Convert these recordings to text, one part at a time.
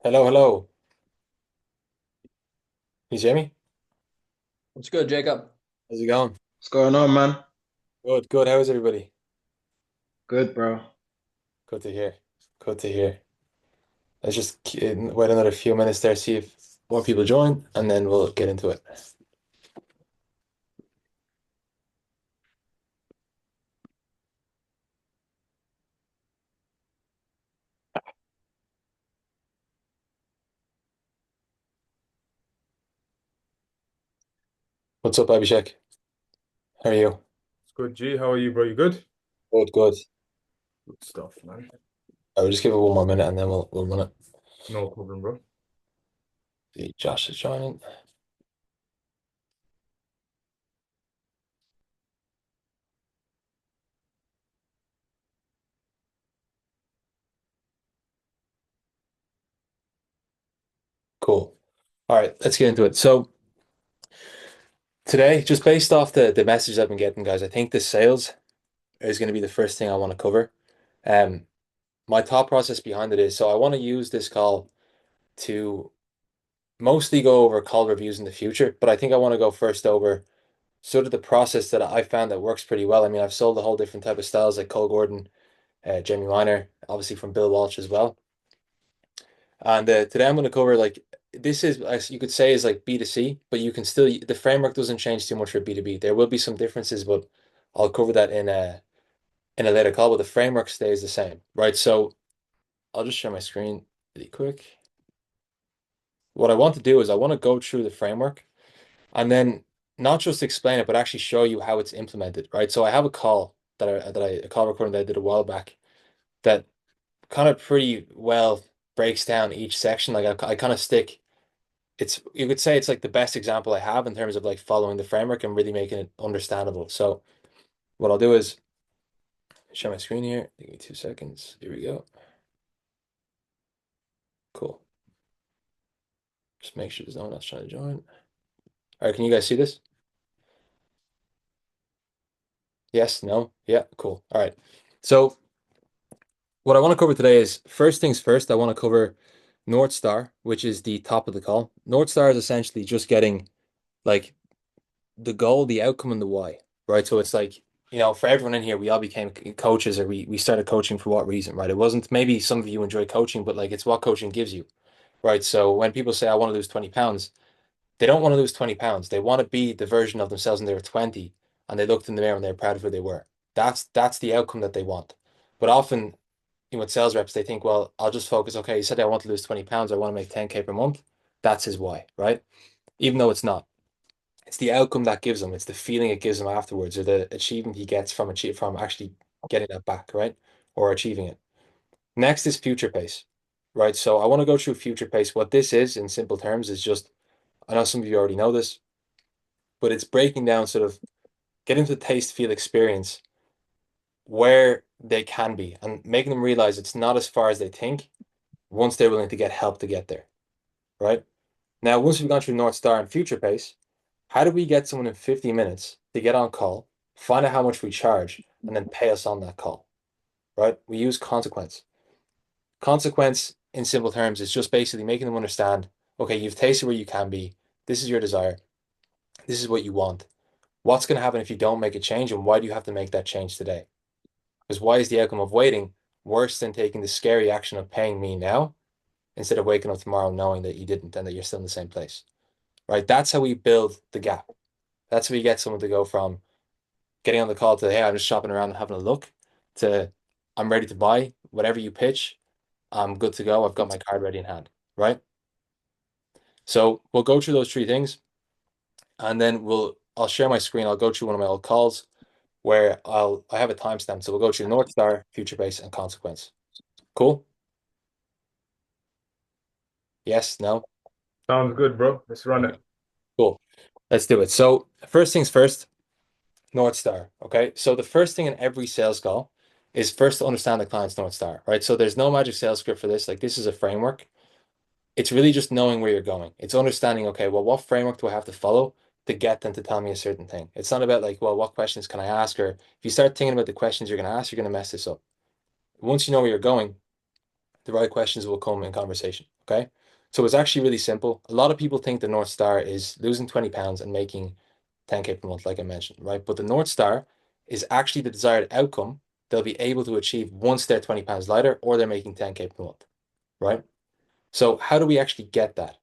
Hello, hello. Can you hear me? What's good, Jacob? How's it going? What's going on, man? Good, good. How is everybody? Good, bro. Good to hear. Good to hear. Let's just wait another few minutes there, see if more people join, and then we'll get into it. What's up, Abhishek? How are you? It's good, G. How are you, bro? You good? Good, good. Good stuff, man. I will just give it one more minute and then we'll run it. No problem, bro. See, Josh is joining. Cool. All right, let's get into it. So today, just based off the message I've been getting, guys, I think the sales is going to be the first thing I want to cover. Um, my thought process behind it is so I want to use this call to mostly go over call reviews in the future, but I think I want to go first over sort of the process that I found that works pretty well. I mean, I've sold a whole different type of styles like Cole Gordon, Jamie Miner, obviously from Bill Walsh as well. And today I'm going to cover like this is as you could say is like B2C, but you can still the framework doesn't change too much for B2B. There will be some differences, but I'll cover that in a later call. But the framework stays the same, right? So I'll just share my screen really quick. What I want to do is I want to go through the framework and then not just explain it, but actually show you how it's implemented, right? So I have a call a call recording that I did a while back that kind of pretty well breaks down each section. Like I kind of stick it's you could say it's like the best example I have in terms of like following the framework and really making it understandable. So what I'll do is share my screen here. Give me 2 seconds. Here we go. Cool. Just make sure there's no one else trying to join. All right, can you guys see this? Yes, no? Yeah, cool. All right. So what I want to cover today is first things first, I want to cover North Star, which is the top of the call. North Star is essentially just getting like the goal, the outcome, and the why, right? So it's like, for everyone in here, we all became coaches or we started coaching for what reason, right? It wasn't maybe some of you enjoy coaching, but like it's what coaching gives you, right? So when people say, I want to lose 20 pounds, they don't want to lose 20 pounds. They want to be the version of themselves when they were 20 and they looked in the mirror and they're proud of who they were. That's the outcome that they want. But often with sales reps, they think, well, I'll just focus. Okay, he said I want to lose 20 pounds. I want to make 10K per month. That's his why, right? Even though it's not. It's the outcome that gives him. It's the feeling it gives him afterwards, or the achievement he gets from actually getting that back, right? Or achieving it. Next is future pace, right? So I want to go through future pace. What this is, in simple terms, is just I know some of you already know this, but it's breaking down sort of getting to the taste, feel, experience where they can be and making them realize it's not as far as they think once they're willing to get help to get there, right? Now, once we've gone through North Star and Future Pace, how do we get someone in 50 minutes to get on call, find out how much we charge, and then pay us on that call, right? We use consequence. Consequence, in simple terms, is just basically making them understand, okay, you've tasted where you can be. This is your desire. This is what you want. What's going to happen if you don't make a change, and why do you have to make that change today? Because why is the outcome of waiting worse than taking the scary action of paying me now instead of waking up tomorrow knowing that you didn't and that you're still in the same place? Right? That's how we build the gap. That's how we get someone to go from getting on the call to, hey, I'm just shopping around and having a look to, I'm ready to buy whatever you pitch. I'm good to go. I've got my card ready in hand. Right. So we'll go through those three things and then I'll share my screen. I'll go through one of my old calls where I have a timestamp. So we'll go through North Star, Future Base, and Consequence. Cool. Yes, no. Sounds good, bro. Let's run Okay, it. cool. Let's do it. So first things first, North Star. Okay. So the first thing in every sales call is first to understand the client's North Star, right? So there's no magic sales script for this. Like this is a framework. It's really just knowing where you're going. It's understanding, okay, well, what framework do I have to follow to get them to tell me a certain thing? It's not about like, well, what questions can I ask? Or if you start thinking about the questions you're going to ask, you're going to mess this up. Once you know where you're going, the right questions will come in conversation. Okay. So it's actually really simple. A lot of people think the North Star is losing 20 pounds and making 10K per month, like I mentioned, right? But the North Star is actually the desired outcome they'll be able to achieve once they're 20 pounds lighter or they're making 10K per month, right? So how do we actually get that?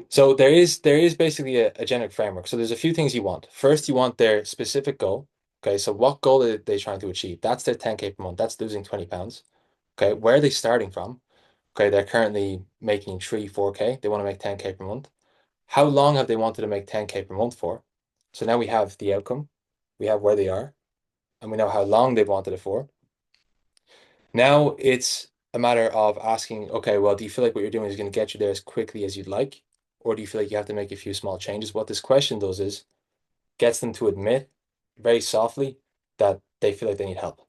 So there is basically a generic framework. So there's a few things you want. First, you want their specific goal. Okay, so what goal are they trying to achieve? That's their 10K per month. That's losing 20 pounds. Okay, where are they starting from? Okay, they're currently making 3, 4K. They want to make 10K per month. How long have they wanted to make 10K per month for? So now we have the outcome, we have where they are, and we know how long they've wanted it for. Now it's a matter of asking, okay, well, do you feel like what you're doing is going to get you there as quickly as you'd like? Or do you feel like you have to make a few small changes? What this question does is gets them to admit very softly that they feel like they need help.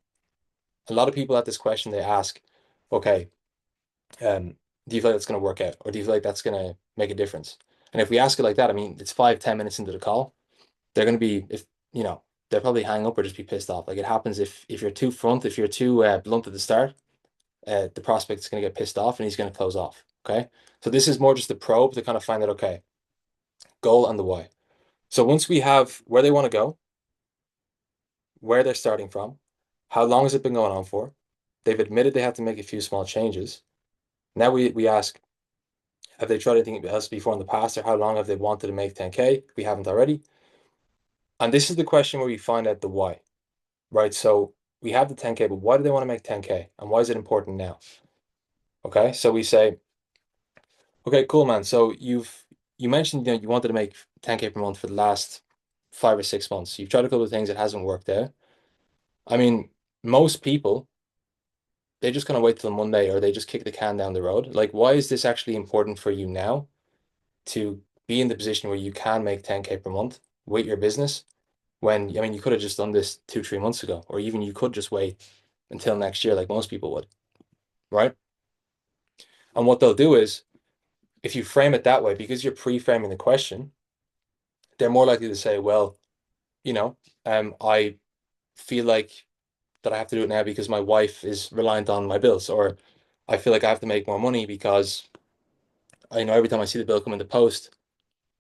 A lot of people at this question, they ask, okay, do you feel like that's going to work out? Or do you feel like that's going to make a difference? And if we ask it like that, I mean, it's 5, 10 minutes into the call, they're going to be, if you know, they'll probably hang up or just be pissed off. Like it happens if you're too front, if you're too blunt at the start, the prospect's going to get pissed off and he's going to close off. Okay. So this is more just a probe to kind of find out, okay, goal and the why. So once we have where they want to go, where they're starting from, how long has it been going on for? They've admitted they have to make a few small changes. Now we ask, have they tried anything else before in the past, or how long have they wanted to make 10K? We haven't already. And this is the question where we find out the why, right? So we have the 10K, but why do they want to make 10K? And why is it important now? Okay, so we say, okay, cool, man. So you mentioned you wanted to make 10K per month for the last 5 or 6 months. You've tried a couple of things, it hasn't worked out. I mean, most people they just kind of wait till Monday or they just kick the can down the road. Like, why is this actually important for you now to be in the position where you can make 10K per month with your business when, I mean, you could have just done this 2, 3 months ago, or even you could just wait until next year like most people would, right? And what they'll do is if you frame it that way, because you're pre-framing the question, they're more likely to say, well, you know, I feel like that I have to do it now because my wife is reliant on my bills, or I feel like I have to make more money because I know every time I see the bill come in the post,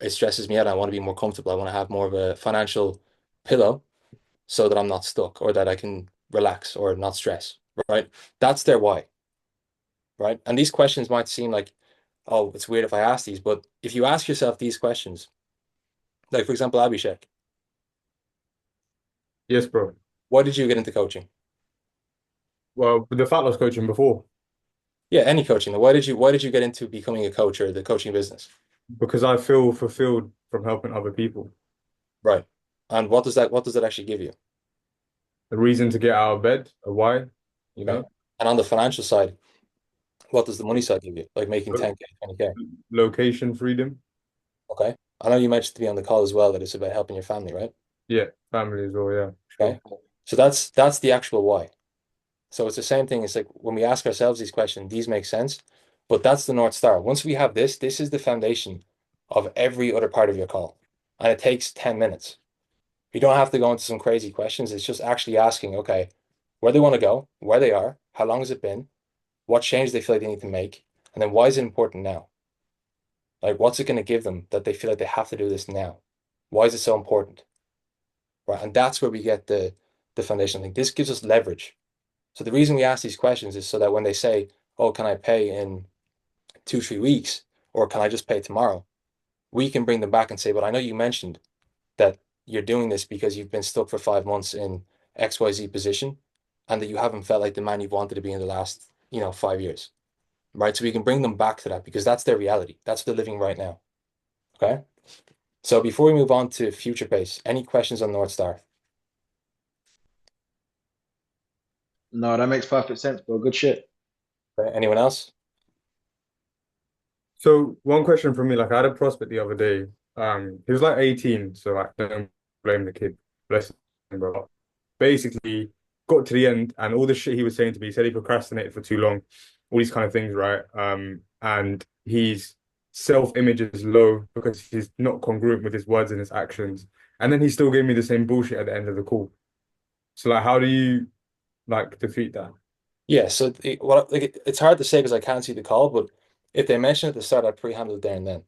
it stresses me out. I want to be more comfortable. I want to have more of a financial pillow so that I'm not stuck or that I can relax or not stress, right? That's their why, right? And these questions might seem like, oh, it's weird if I ask these, but if you ask yourself these questions, like for example, Abhishek, Yes, bro. why did you get into coaching? Well, with the fat loss coaching before, Yeah, any coaching. Why did you get into becoming a coach or the coaching business? because I feel fulfilled from helping other people. Right. And what does that actually give you? A reason to get out of bed, a why, you Okay. know, And on the financial side, what does the money side give you? Like making Lo- 10K, 20K. location freedom. Okay. I know you mentioned to me on the call as well that it's about helping your family, right? Yeah, family as well. Yeah, Okay. sure. So that's the actual why. So it's the same thing. It's like when we ask ourselves these questions, these make sense, but that's the North Star. Once we have this is the foundation of every other part of your call. And it takes 10 minutes. You don't have to go into some crazy questions. It's just actually asking, okay, where they want to go, where they are, how long has it been, what change they feel like they need to make, and then why is it important now? Like, what's it going to give them that they feel like they have to do this now? Why is it so important? Right. And that's where we get the foundation. I think this gives us leverage. So the reason we ask these questions is so that when they say, oh, can I pay in 2, 3 weeks, or can I just pay tomorrow? We can bring them back and say, but I know you mentioned that you're doing this because you've been stuck for 5 months in XYZ position and that you haven't felt like the man you've wanted to be in the last, 5 years. Right. So we can bring them back to that because that's their reality. That's what they're living right now. Okay. So before we move on to future pace, any questions on North Star? No, that makes perfect sense, bro. Good shit. Okay. Anyone else? So one question from me, like I had a prospect the other day. He was like 18, so like don't blame the kid. Bless him, bro. Basically, got to the end, and all the shit he was saying to me, he said he procrastinated for too long, all these kind of things, right? And his self-image is low because he's not congruent with his words and his actions. And then he still gave me the same bullshit at the end of the call. So like, how do you like defeat that? Yeah, so it's hard to say because I can't see the call, but if they mention it at the start, I'd pre-handle it there and then.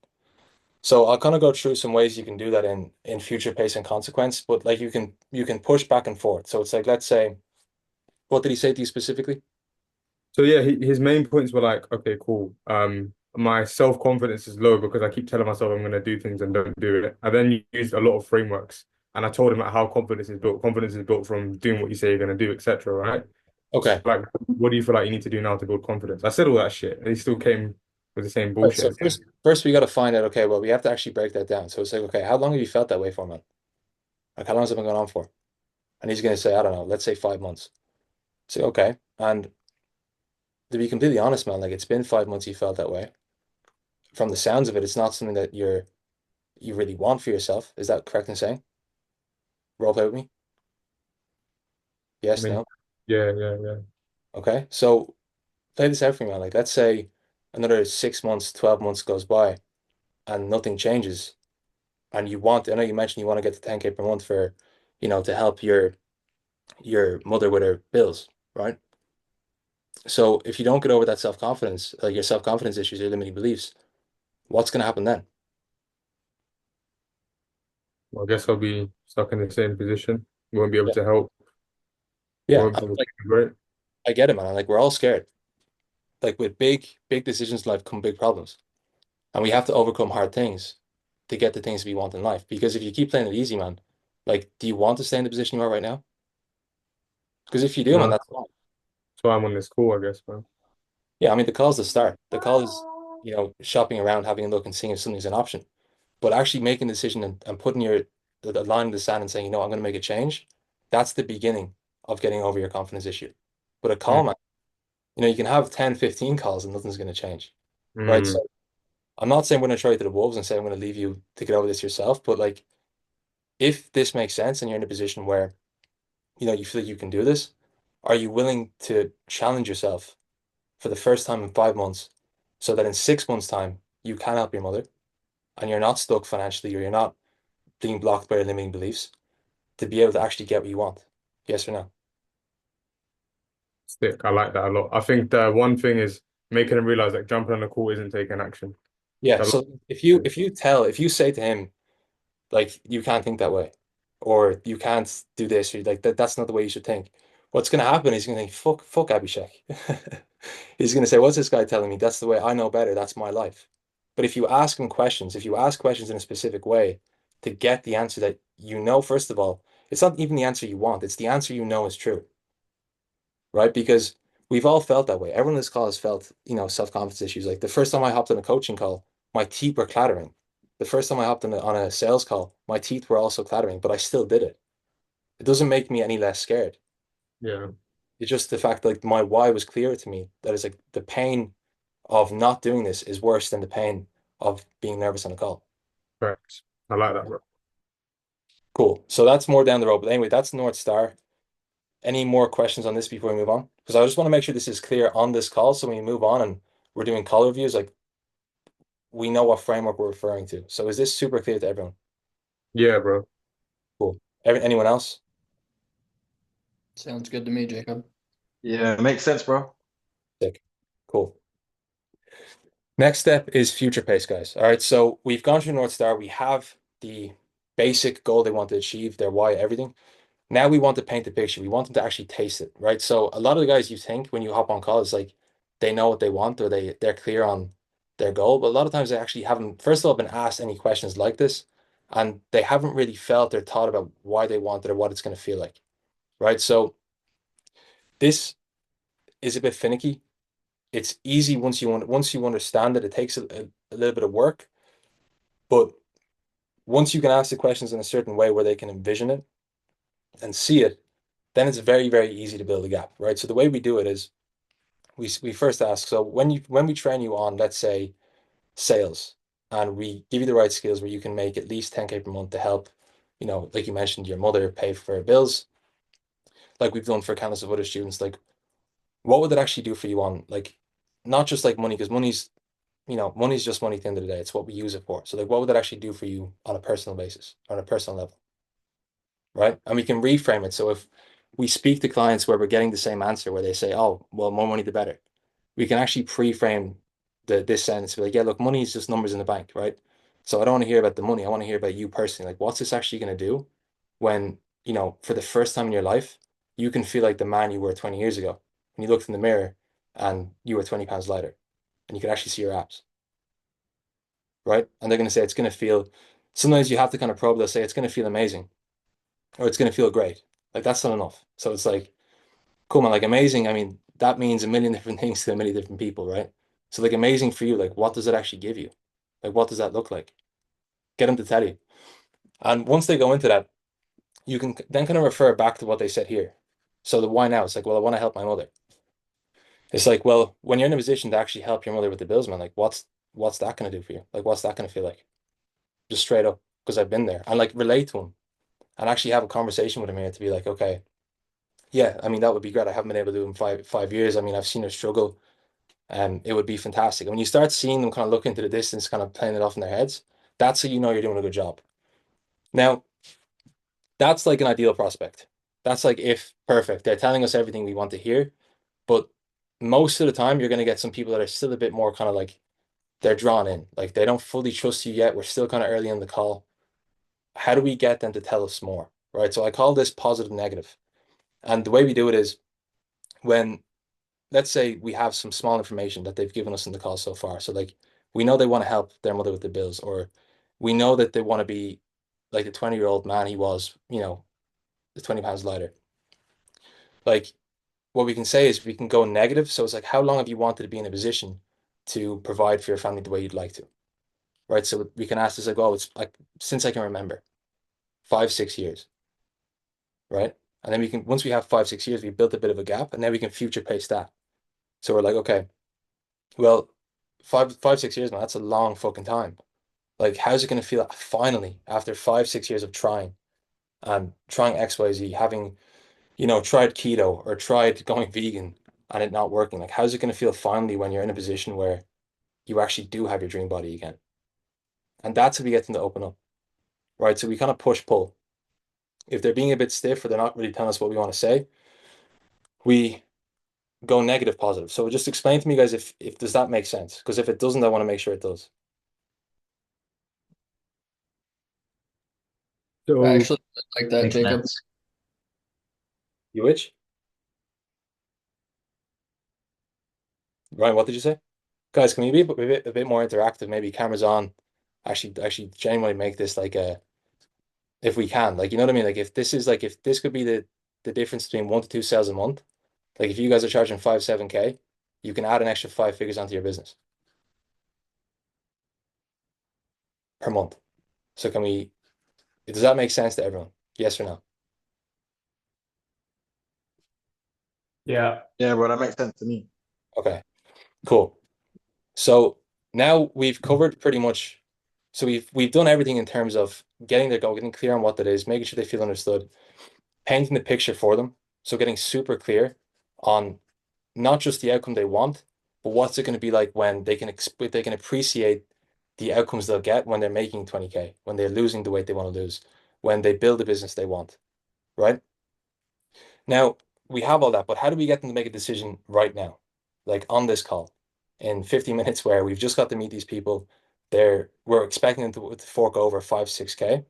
So I'll kind of go through some ways you can do that in future pace and consequence, but like you can push back and forth. So it's like, let's say, what did he say to you specifically? So yeah, his main points were like, okay, cool. My self-confidence is low because I keep telling myself I'm gonna do things and don't do it. I then used a lot of frameworks and I told him like how confidence is built. Confidence is built from doing what you say you're gonna do, etc. Right? So Okay. like, what do you feel like you need to do now to build confidence? I said all that shit, and he still came with the same Right. So bullshit. first we got to find out, okay, well, we have to actually break that down. So it's like, okay, how long have you felt that way for, man? Like, how long has it been going on for? And he's going to say, I don't know, let's say 5 months. Say, okay. And to be completely honest, man, like it's been 5 months you felt that way. From the sounds of it, it's not something that you really want for yourself. Is that correct in saying? Role play with me? I Yes, mean, no? yeah, yeah, yeah. Okay. So play this out for me, man. Like, let's say another 6 months, 12 months goes by and nothing changes. And I know you mentioned you want to get to 10K per month for, to help your mother with her bills, right? So if you don't get over that self-confidence, like your self-confidence issues, your limiting beliefs, what's going to happen then? Well, I guess I'll be stuck in the same position. Won't be able Yeah. to help. Yeah, Won't be able to great. I get it, man. Like we're all scared. Like with big decisions in life come big problems, and we have to overcome hard things to get the things we want in life. Because if you keep playing it easy, man, like, do you want to stay in the position you are right now? Because if you do, No, man, that's that's fine. why I'm on this call, I guess, man. Yeah, I mean, the call's the start. The call is, shopping around, having a look and seeing if something's an option. But actually making a decision and putting the line in the sand and saying, I'm going to make a change, that's the beginning of getting over your confidence issue. But a Mm. call, man, you can have 10, 15 calls and nothing's going to change. Right. Mm. So I'm not saying we're going to throw you to the wolves and say I'm going to leave you to get over this yourself, but like if this makes sense and you're in a position where, you feel like you can do this, are you willing to challenge yourself for the first time in 5 months so that in 6 months' time you can help your mother and you're not stuck financially or you're not being blocked by your limiting beliefs to be able to actually get what you want? Yes or no? Stick. I like that a lot. I think the one thing is making him realize that jumping on the call isn't taking action. Yeah. A lot. So if you say to him, like, you can't think that way, or you can't do this, or like that's not the way you should think. What's gonna happen is he's gonna think, fuck Abhishek. He's gonna say, what's this guy telling me? That's the way I know better. That's my life. But if you ask him questions, if you ask questions in a specific way to get the answer that first of all, it's not even the answer you want, it's the answer is true, right? Because we've all felt that way. Everyone in this call has felt, self-confidence issues. Like the first time I hopped on a coaching call, my teeth were clattering. The first time I hopped on a sales call, my teeth were also clattering, but I still did it. It doesn't make me any less scared. Yeah. It's just the fact that like my why was clearer to me. That is like the pain of not doing this is worse than the pain of being nervous on a call. Correct. I like that, bro. Cool. So that's more down the road. But anyway, that's North Star. Any more questions on this before we move on? Because I just want to make sure this is clear on this call. So when we move on and we're doing call reviews, like we know what framework we're referring to. So is this super clear to everyone? Yeah, bro. Cool. Anyone else? Sounds good to me, Jacob. Yeah, makes sense, bro. Sick. Cool. Next step is future pace, guys. All right. So we've gone through North Star. We have the basic goal they want to achieve, their why, everything. Now we want to paint the picture. We want them to actually taste it, right? So a lot of the guys you think when you hop on call is like they know what they want or they're clear on their goal, but a lot of times they actually haven't, first of all, been asked any questions like this, and they haven't really felt or thought about why they want it or what it's going to feel like, right? So this is a bit finicky. It's easy once you understand it. It takes a little bit of work, but once you can ask the questions in a certain way where they can envision it and see it, then it's very, very easy to build a gap, right? So the way we do it is we first ask, so when we train you on, let's say, sales, and we give you the right skills where you can make at least 10K per month to help, like you mentioned, your mother pay for her bills, like we've done for countless of other students, like what would that actually do for you on like not just like money, because money's just money at the end of the day. It's what we use it for. So like what would that actually do for you on a personal basis, on a personal level? Right? And we can reframe it. So if we speak to clients where we're getting the same answer where they say, oh, well, more money the better. We can actually pre-frame this sentence, be like, yeah, look, money is just numbers in the bank, right? So I don't want to hear about the money. I want to hear about you personally. Like, what's this actually going to do when, for the first time in your life, you can feel like the man you were 20 years ago when you looked in the mirror and you were 20 pounds lighter and you could actually see your abs, right? And they're going to say it's going to feel, sometimes you have to kind of probe, they'll say it's going to feel amazing or it's going to feel great. Like, that's not enough. So it's like, cool, man, like amazing. I mean, that means a million different things to a million different people, right? So like amazing for you, like what does it actually give you? Like what does that look like? Get them to tell you. And once they go into that, you can then kind of refer back to what they said here. So the why now? It's like, well, I want to help my mother. It's like, well, when you're in a position to actually help your mother with the bills, man, like what's that going to do for you? Like what's that going to feel like? Just straight up, because I've been there and like relate to him and actually have a conversation with him here to be like, okay, yeah, I mean that would be great. I haven't been able to do it in five years. I mean, I've seen her struggle. It would be fantastic. And when you start seeing them kind of look into the distance, kind of playing it off in their heads, that's how you know you're doing a good job. Now, that's like an ideal prospect. That's like if perfect. They're telling us everything we want to hear, but most of the time you're going to get some people that are still a bit more kind of like they're drawn in. Like they don't fully trust you yet. We're still kind of early in the call. How do we get them to tell us more? Right. So I call this positive negative. And the way we do it is when let's say we have some small information that they've given us in the call so far. So like we know they want to help their mother with the bills, or we know that they want to be like the 20-year-old man he was, the 20 pounds lighter. Like what we can say is we can go negative. So it's like, how long have you wanted to be in a position to provide for your family the way you'd like to? Right. So we can ask this like, oh, it's like since I can remember, 5, 6 years. Right. And then we can, once we have 5, 6 years, we built a bit of a gap and then we can future pace that. So we're like, okay, well, 5, 6 years, man, that's a long fucking time. Like, how's it going to feel finally after 5, 6 years of trying and trying XYZ, having, tried keto or tried going vegan and it not working? Like, how's it going to feel finally when you're in a position where you actually do have your dream body again? And that's how we get them to open up, right? So we kind of push pull. If they're being a bit stiff or they're not really telling us what we want to say, we go negative positive. So just explain to me, guys, if does that make sense? Because if it doesn't, I want to make sure it does. I So actually like that, Makes Jacob. sense. You which? Ryan, what did you say? Guys, can we be a bit more interactive? Maybe cameras on. Actually, genuinely make this like a, if we can, like, you know what I mean? Like, if this could be the difference between 1 to 2 sales a month, like, if you guys are charging 5, 7K, you can add an extra 5 figures onto your business per month. So does that make sense to everyone? Yes or no? yeah, Yeah, bro, that makes sense to me. Okay, cool. So now we've covered pretty much, so we've done everything in terms of getting their goal, getting clear on what that is, making sure they feel understood, painting the picture for them. So getting super clear on not just the outcome they want, but what's it going to be like when they can appreciate the outcomes they'll get when they're making 20K, when they're losing the weight they want to lose, when they build the business they want, right? Now, we have all that, but how do we get them to make a decision right now? Like on this call in 50 minutes where we've just got to meet these people. We're expecting them to fork over 5, 6K.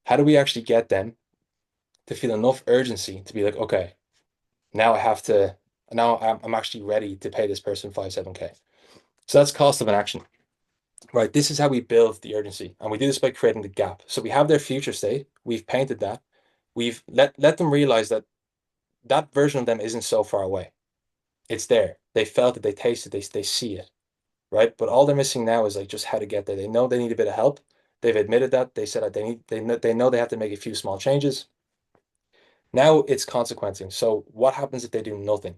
How do we actually get them to feel enough urgency to be like, okay, now I'm actually ready to pay this person 5, 7K. So that's cost of an action, right? This is how we build the urgency. And we do this by creating the gap. So we have their future state. We've painted that. We've let them realize that that version of them isn't so far away. It's there. They felt it, they tasted it, they see it, right? But all they're missing now is like just how to get there. They know they need a bit of help. They've admitted that. They said that they know they have to make a few small changes. Now it's consequencing. So what happens if they do nothing,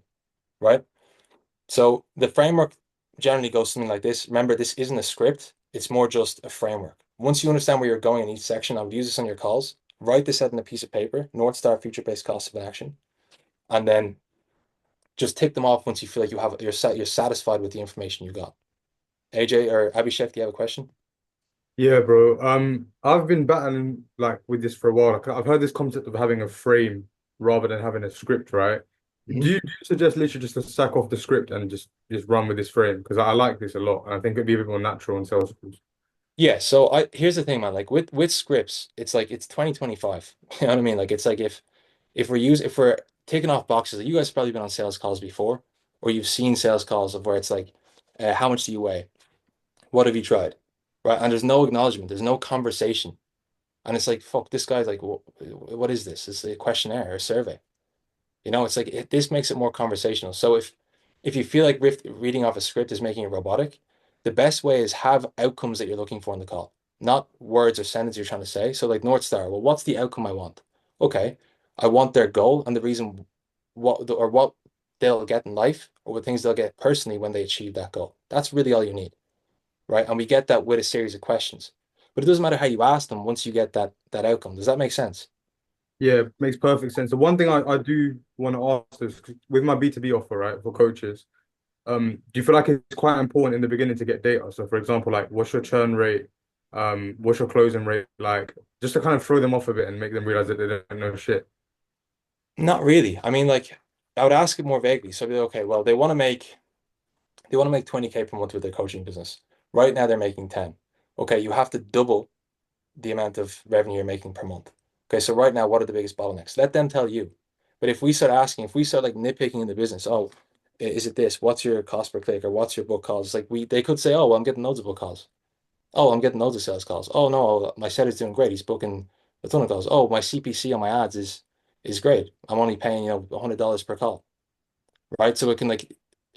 right? So the framework generally goes something like this. Remember, this isn't a script. It's more just a framework. Once you understand where you're going in each section, I would use this on your calls. Write this out on a piece of paper, North Star future-based cost of an action, and then just tick them off once you feel like you're satisfied with the information you got. AJ or Abhishek, do you have a question? yeah, bro. I've been battling like with this for a while. Like, I've heard this concept of having a frame rather than having a script, right? Mhm. Do you suggest literally just to sack off the script and just run with this frame? Because I like this a lot, and I think it'd be a bit more natural in sales calls. Yeah, so I here's the thing, man. Like with scripts, it's like it's 2025. You know what I mean? Like it's like if we're taking off boxes, you guys have probably been on sales calls before, or you've seen sales calls of where it's like, how much do you weigh? What have you tried? Right? And there's no acknowledgement, there's no conversation. And it's like, fuck, this guy's like, what is this? It's a questionnaire or a survey. You know, it's like this makes it more conversational. So if you feel like reading off a script is making it robotic, the best way is have outcomes that you're looking for in the call, not words or sentences you're trying to say. So like North Star, well, what's the outcome I want? Okay, I want their goal and the reason what they'll get in life or what things they'll get personally when they achieve that goal. That's really all you need, right? And we get that with a series of questions. But it doesn't matter how you ask them once you get that outcome. Does that make sense? Yeah, makes perfect sense. The one thing I do want to ask is with my B2B offer, right, for coaches, do you feel like it's quite important in the beginning to get data? So for example, like what's your churn rate? What's your closing rate? Like just to kind of throw them off a bit and make them realize that they don't know shit. Not really. I mean, like I would ask it more vaguely. So I'd be like, okay, well, they want to make 20K per month with their coaching business. Right now they're making 10. Okay, you have to double the amount of revenue you're making per month. Okay, so right now, what are the biggest bottlenecks? Let them tell you. But if we start like nitpicking in the business, oh, is it this? What's your cost per click or what's your book calls? Like they could say, oh, well, I'm getting loads of book calls. Oh, I'm getting loads of sales calls. Oh no, my seller's doing great. He's booking a ton of calls. Oh, my CPC on my ads is great. I'm only paying, $100 per call. Right? So it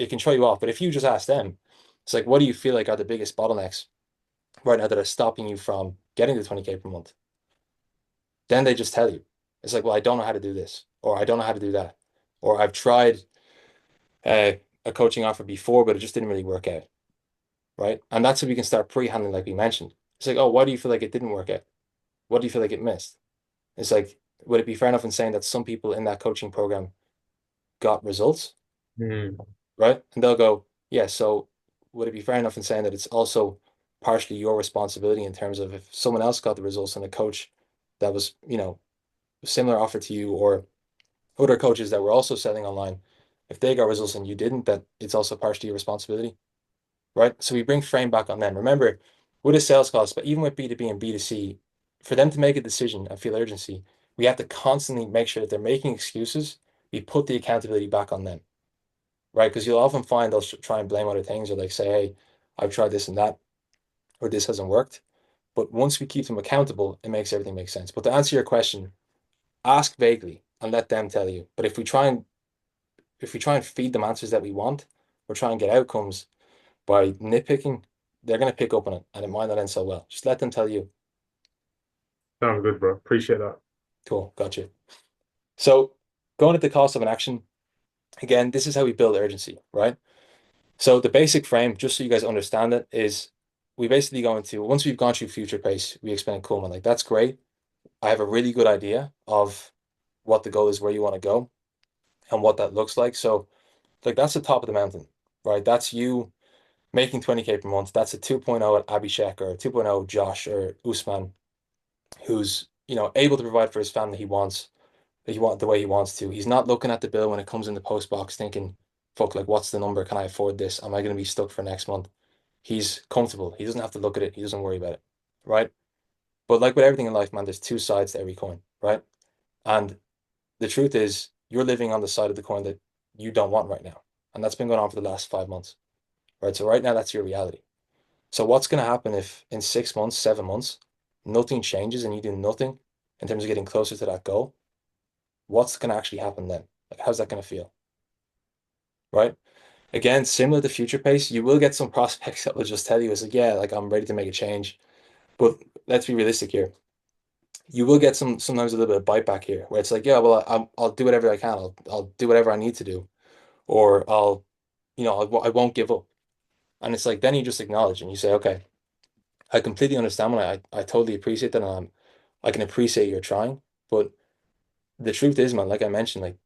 can show you off. But if you just ask them, it's like, what do you feel like are the biggest bottlenecks right now that are stopping you from getting to 20K per month? Then they just tell you. It's like, well, I don't know how to do this, or I don't know how to do that, or I've tried uh, a coaching offer before, but it just didn't really work out. Right? And that's how we can start pre-handling, like we mentioned. It's like, oh, why do you feel like it didn't work out? What do you feel like it missed? It's like, would it be fair enough in saying that some people in that coaching program got results, Hmm. right? And they'll go, yeah, so would it be fair enough in saying that it's also partially your responsibility in terms of if someone else got the results and a coach that was, similar offer to you or other coaches that were also selling online, if they got results and you didn't, that it's also partially your responsibility, right? So we bring frame back on them. Remember, with a sales cost, but even with B2B and B2C, for them to make a decision and feel urgency, we have to constantly make sure that they're making excuses. We put the accountability back on them, right? Because you'll often find they'll try and blame other things or like say, hey, I've tried this and that, or this hasn't worked. But once we keep them accountable, it makes everything make sense. But to answer your question, ask vaguely and let them tell you. But if we try and feed them answers that we want, or try and get outcomes by nitpicking, they're going to pick up on it and it might not end so well. Just let them tell you. Sounds good, bro. Appreciate that. Cool, got you. So going at the cost of an action, again, this is how we build urgency, right? So the basic frame, just so you guys understand it, is we basically go into once we've gone through future pace, we explain cool man, like that's great. I have a really good idea of what the goal is, where you want to go, and what that looks like. So like that's the top of the mountain, right? That's you making 20K per month. That's a 2.0 at Abhishek or a 2.0 Josh or Usman, who's, able to provide for his family the way he wants to. He's not looking at the bill when it comes in the post box thinking, fuck, like what's the number? Can I afford this? Am I going to be stuck for next month? He's comfortable. He doesn't have to look at it. He doesn't worry about it. Right. But like with everything in life, man, there's two sides to every coin. Right. And the truth is, you're living on the side of the coin that you don't want right now. And that's been going on for the last 5 months. Right. So right now, that's your reality. So what's going to happen if in 6 months, 7 months, nothing changes and you do nothing in terms of getting closer to that goal? What's going to actually happen then? Like, how's that going to feel? Right? Again, similar to future pace, you will get some prospects that will just tell you, it's like, yeah, like I'm ready to make a change. But let's be realistic here. You will get sometimes a little bit of bite back here where it's like, yeah, well, I'll do whatever I can. I'll do whatever I need to do, or I won't give up. And it's like, then you just acknowledge and you say, okay, I completely understand when I totally appreciate that. And I can appreciate you're trying. But the truth is, man, like I mentioned, like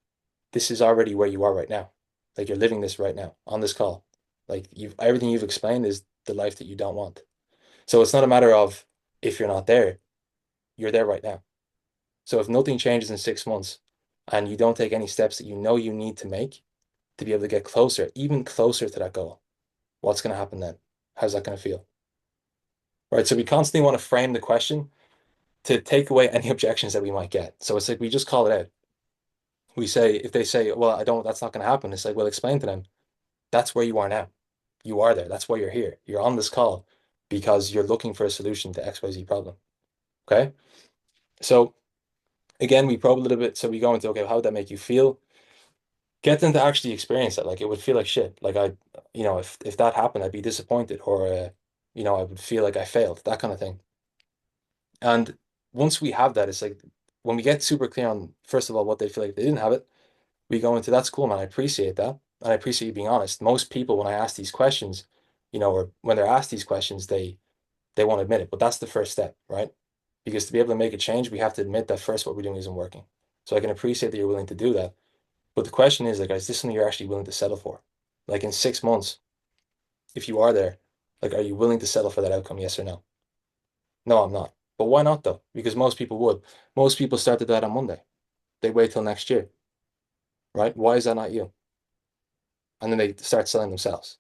this is already where you are right now. Like you're living this right now on this call. Like everything you've explained is the life that you don't want. So it's not a matter of if you're not there, you're there right now. So if nothing changes in 6 months, and you don't take any steps that you know you need to make to be able to get closer, even closer to that goal, what's going to happen then? How's that going to feel? Right. So we constantly want to frame the question to take away any objections that we might get. So it's like we just call it out. We say, if they say, well, I don't, that's not going to happen. It's like, well, explain to them. That's where you are now. You are there. That's why you're here. You're on this call because you're looking for a solution to XYZ problem. Okay. So again, we probe a little bit. So we go into, okay, how would that make you feel? Get them to actually experience it. Like it would feel like shit. Like if that happened, I'd be disappointed, or I would feel like I failed, that kind of thing. And once we have that, it's like when we get super clear on, first of all, what they feel like if they didn't have it, we go into that's cool, man. I appreciate that. And I appreciate you being honest. Most people, when I ask these questions, or when they're asked these questions, they won't admit it. But that's the first step, right? Because to be able to make a change, we have to admit that first what we're doing isn't working. So I can appreciate that you're willing to do that. But the question is, like, is this something you're actually willing to settle for? Like in 6 months, if you are there, like, are you willing to settle for that outcome? Yes or no? No, I'm not. But why not though? Because most people would. Most people start to do that on Monday. They wait till next year, right? Why is that not you? And then they start selling themselves,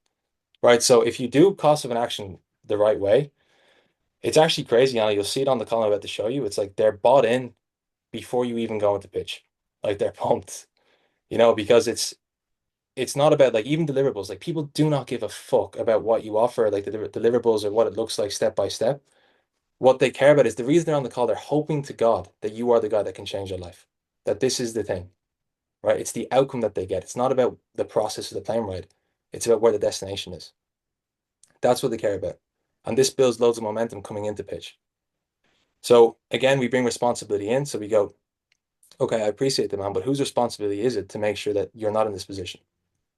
right? So if you do cost of an action the right way, it's actually crazy. You'll see it on the call I'm about to show you. It's like they're bought in before you even go into pitch. Like they're pumped, because it's not about like even deliverables. Like people do not give a fuck about what you offer, like the deliverables or what it looks like step by step. What they care about is the reason they're on the call. They're hoping to God that you are the guy that can change their life. That this is the thing, right? It's the outcome that they get. It's not about the process of the plane ride. It's about where the destination is. That's what they care about. And this builds loads of momentum coming into pitch. So again, we bring responsibility in. So we go, okay, I appreciate the man, but whose responsibility is it to make sure that you're not in this position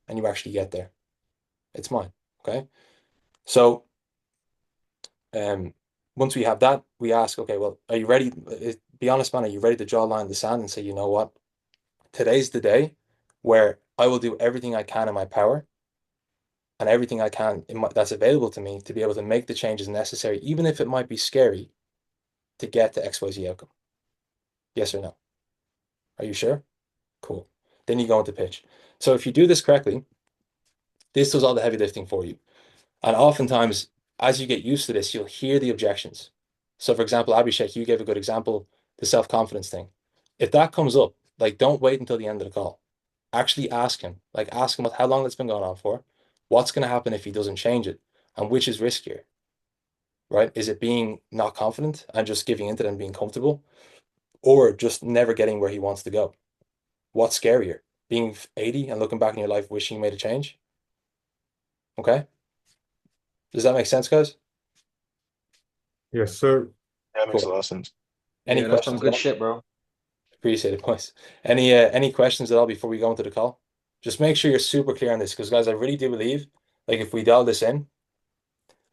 and you actually get there? It's mine. Okay. So once we have that, we ask, okay, well, are you ready? Be honest, man, are you ready to draw a line in the sand and say, you know what? Today's the day where I will do everything I can in my power and everything I can that's available to me to be able to make the changes necessary, even if it might be scary, to get to XYZ outcome. Yes or no? Are you sure? Cool. Then you go into pitch. So if you do this correctly, this does all the heavy lifting for you. And oftentimes, as you get used to this, you'll hear the objections. So for example, Abhishek, you gave a good example, the self-confidence thing. If that comes up, like don't wait until the end of the call. Actually ask him, how long that's been going on for, what's going to happen if he doesn't change it, and which is riskier, right? Is it being not confident and just giving into it and being comfortable, or just never getting where he wants to go? What's scarier? Being 80 and looking back in your life wishing you made a change? Okay. Does that make sense, guys? Yes, sir. That makes a Cool. lot of sense. Any Yeah, that's some questions? good shit, bro. Appreciate it, boys. Any questions at all before we go into the call? Just make sure you're super clear on this, because guys, I really do believe, like, if we dial this in,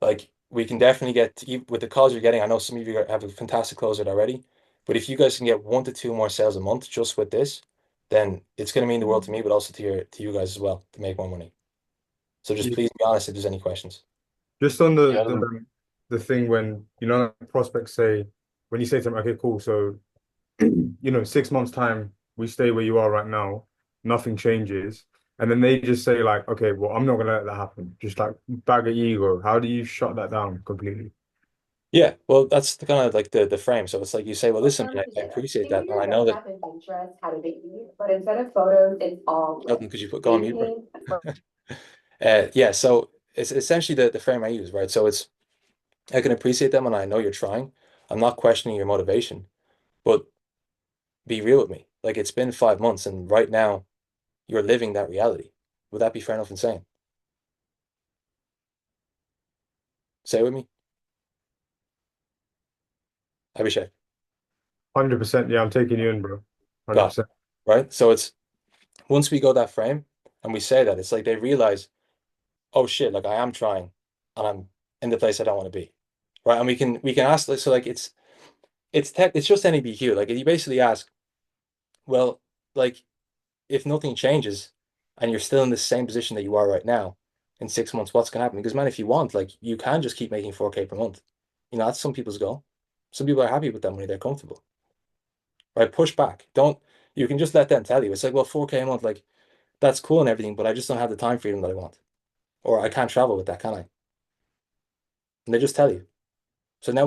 like, we can definitely get with the calls you're getting. I know some of you have a fantastic close rate already, but if you guys can get 1 to 2 more sales a month just with this, then it's going to mean the world to me, but also to you guys as well to make more money. So just Yeah. please be honest if there's any questions. Just on Yeah. the thing when prospects say, when you say to them, okay, cool, so 6 months time we stay where you are right now, nothing changes, and then they just say like, okay, well, I'm not gonna let that happen. Just like bag of ego. How do you shut that down completely? Yeah, well, that's the kind of like the frame. So it's like you say, well, listen, I appreciate that, and I know that. Had a baby, but instead of photos, it's all Elton, could you go on mute, bro? painting. Yeah, so it's essentially the frame I use, right? So I can appreciate them and I know you're trying. I'm not questioning your motivation, but be real with me. Like it's been 5 months and right now you're living that reality. Would that be fair enough in saying? Say it with me. Abhishek. 100%. Yeah, I'm taking you in, bro. God, 100%. right? So it's once we go that frame and we say that, it's like they realize, oh shit, like I am trying and I'm in the place I don't want to be. Right. And we can ask so like it's just NEBQ. Like you basically ask, well, like if nothing changes and you're still in the same position that you are right now in 6 months, what's gonna happen? Because man, if you want, like you can just keep making 4K per month. That's some people's goal. Some people are happy with that money, they're comfortable. Right? Push back. You can just let them tell you. It's like, well, 4K a month, like that's cool and everything, but I just don't have the time freedom that I want. Or I can't travel with that, can I? And they just tell you. So now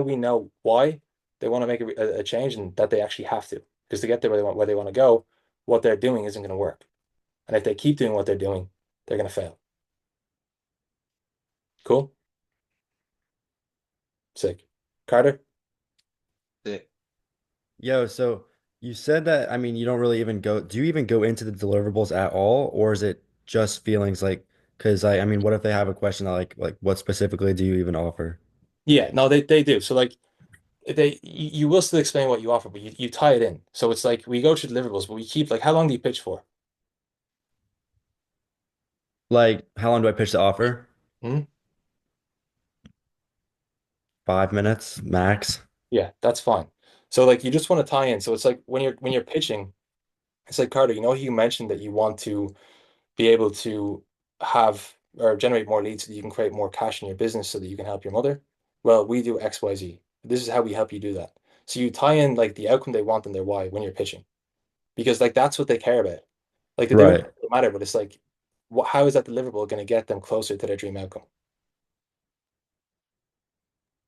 we know why they want to make a change and that they actually have to. Because to get there where they want to go, what they're doing isn't going to work. And if they keep doing what they're doing, they're going to fail. Cool? Sick. Carter? Sick. Yo, so you said that, I mean, you don't really even do you even go into the deliverables at all, or is it just feelings like, because I mean, what if they have a question like what specifically do you even offer? Yeah, no, they do. So like you will still explain what you offer, but you tie it in. So it's like we go through deliverables, but we keep like how long do you pitch for? Like, how long do I pitch the offer? Hmm? 5 minutes max. Yeah, that's fine. So like you just want to tie in. So it's like when you're pitching, it's like Carter, you know, you mentioned that you want to be able to have or generate more leads so that you can create more cash in your business so that you can help your mother. Well, we do XYZ. This is how we help you do that. So you tie in like the outcome they want and their why when you're pitching. Because like that's what they care about. Like the Right. deliverable doesn't matter, but it's like how is that deliverable going to get them closer to their dream outcome?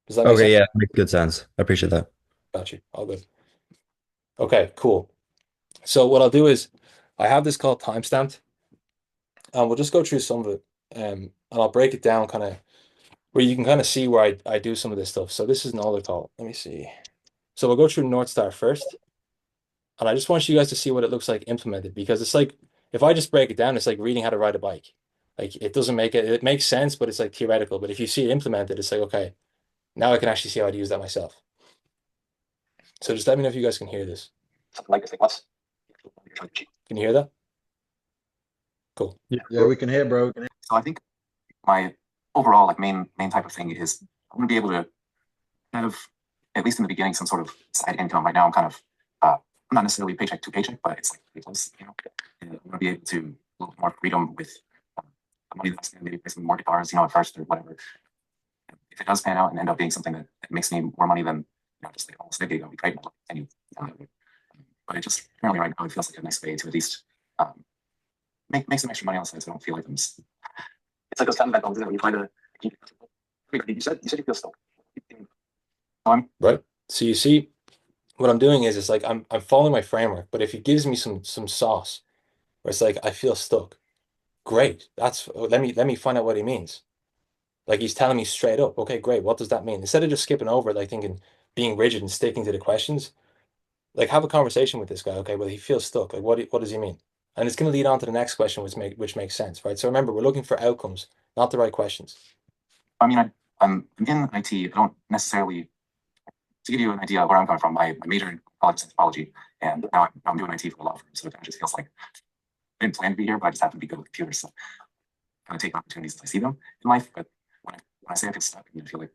Does that make Okay, sense? yeah, makes good sense. I appreciate that. Got you. All good. Okay, cool. So what I'll do is I have this called timestamped, and we'll just go through some of it, and I'll break it down kind of where you can kind of see where I do some of this stuff. So this is Neanderthal. Let me see. So we'll go through North Star first, and I just want you guys to see what it looks like implemented because it's like if I just break it down, it's like reading how to ride a bike. Like it doesn't make it makes sense, but it's like theoretical. But if you see it implemented, it's like okay, now I can actually see how to use that myself. So just let me know if you guys can hear this. Something like this, like what's Can you hear that? Cool. Yeah, we can hear, bro. We can hear. so I think my overall like main type of thing is I want to be able to have at least in the beginning some sort of side income. Right now I'm kind of I'm not necessarily paycheck to paycheck, but it's like pretty close, you know. And I want to be able to a little more freedom with the money that's maybe play some market bars, you know, at first or whatever. If it does pan out and end up being something that makes me more money than just like almost a gig, I'll be great. And but it just currently right now it feels like a nice way to at least make some extra money on the side so I don't feel like I'm just it's like those kind of backbones that you try to keep. You said you feel stuck. Right. So you see, what I'm doing is it's like I'm following my framework, but if it gives me some sauce, where it's like I feel stuck, great. That's let me find out what he means. Like he's telling me straight up, okay, great. What does that mean? Instead of just skipping over, like thinking being rigid and sticking to the questions, like have a conversation with this guy. Okay, well he feels stuck. Like what does he mean? And it's going to lead on to the next question, which makes sense, right? So remember, we're looking for outcomes, not the right questions. I mean, I'm in IT. I don't necessarily, to give you an idea of where I'm coming from, my major in college is anthropology, and now I'm doing IT for a law firm. So it kind of just feels like I didn't plan to be here, but I just happen to be good with computers. So I kind of take opportunities as I see them in life. But when I say I feel stuck, I feel like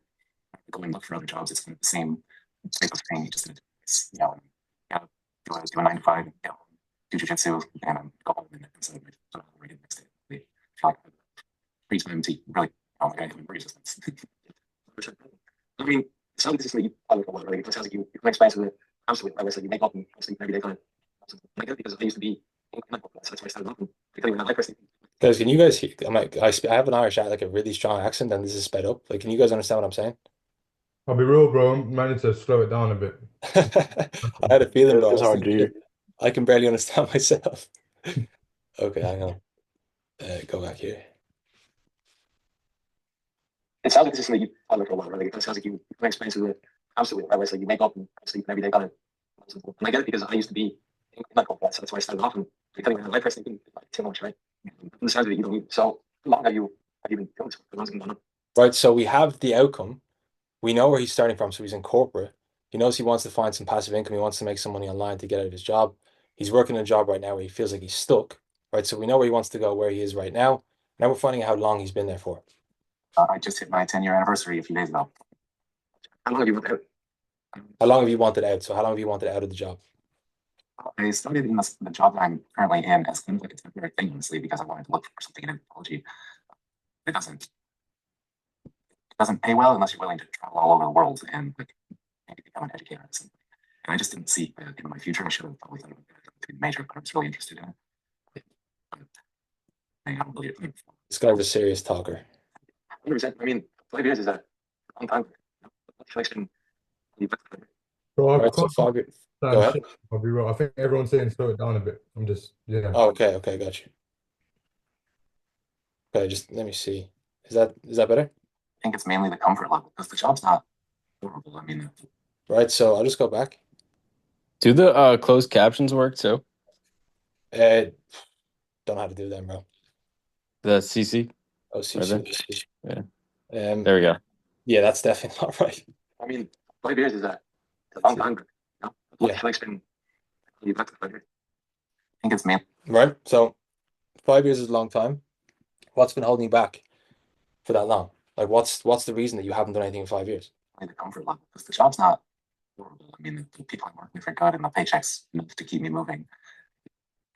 I go and look for other jobs. It's kind of the same type of thing. Just it's, yeah, do a 9 to 5, do jujitsu, and go home and instead of the next day. I feel like I have free time to really, I got to resistance. I mean, it sounds like this is something you probably don't want, right? It sounds like you can experience with it absolutely. Like I said, you make up and sleep every day kind of. I get it because I used to be in so that's why I started up. Because when I first Guys, can you guys hear? I have an Irish like a really strong accent, and this is sped up. Like, can you guys understand what I'm saying? I'll be real, bro. I might need to slow it down a bit. I had a feeling, bro. I It's was hard, thinking, dude. shit, I can barely understand myself. Okay, hang on. Go back here. it sounds like this is something you probably for a while, right? It sounds like you can experience with it absolutely. Right? Like you make up and sleep every day kind of. And I get it because I used to be in that complex, so that's why I started off and becoming a life person like too much, right? And the sounds of it, you don't need. So how long have you been doing this? How long has it been going on? Right, so we have the outcome. We know where he's starting from. So he's in corporate. He knows he wants to find some passive income. He wants to make some money online to get out of his job. He's working a job right now where he feels like he's stuck. Right, so we know where he wants to go, where he is right now. Now we're finding out how long he's been there for. I just hit my 10-year anniversary a few days ago. How long have you been out? How long have you wanted out? So how long have you wanted out of the job? I started in the job that I'm currently in as kind of like a temporary thing, honestly, because I wanted to look for something in anthropology. It doesn't pay well unless you're willing to travel all over the world and like maybe become an educator or something. And I just didn't see in my future. I should have probably thought about that to be major, but I was really interested in it. I don't really. This guy's a serious talker. 100%. I mean, 5 years is a long time. Selection. Bro, I Right, so can't 5 years. Go understand ahead. shit. I'll be real. I think everyone's saying slow it down a bit. I'm just, yeah. Oh, okay, got you. Okay, just let me see. Is that better? I think it's mainly the comfort level because the job's not horrible. I mean, Right, so I'll just go back. Do the closed captions work too? Don't know how to do them, bro. The CC? Oh, Right there. CC. Yeah. There we go. Yeah, that's definitely not right. I mean, 5 years is a long time. Yeah. Selection. I think it's mainly Right, so 5 years is a long time. What's been holding you back for that long? Like, what's the reason that you haven't done anything in 5 years? the comfort level because the job's not horrible. I mean, the people I'm working with are good and the paychecks enough to keep me moving.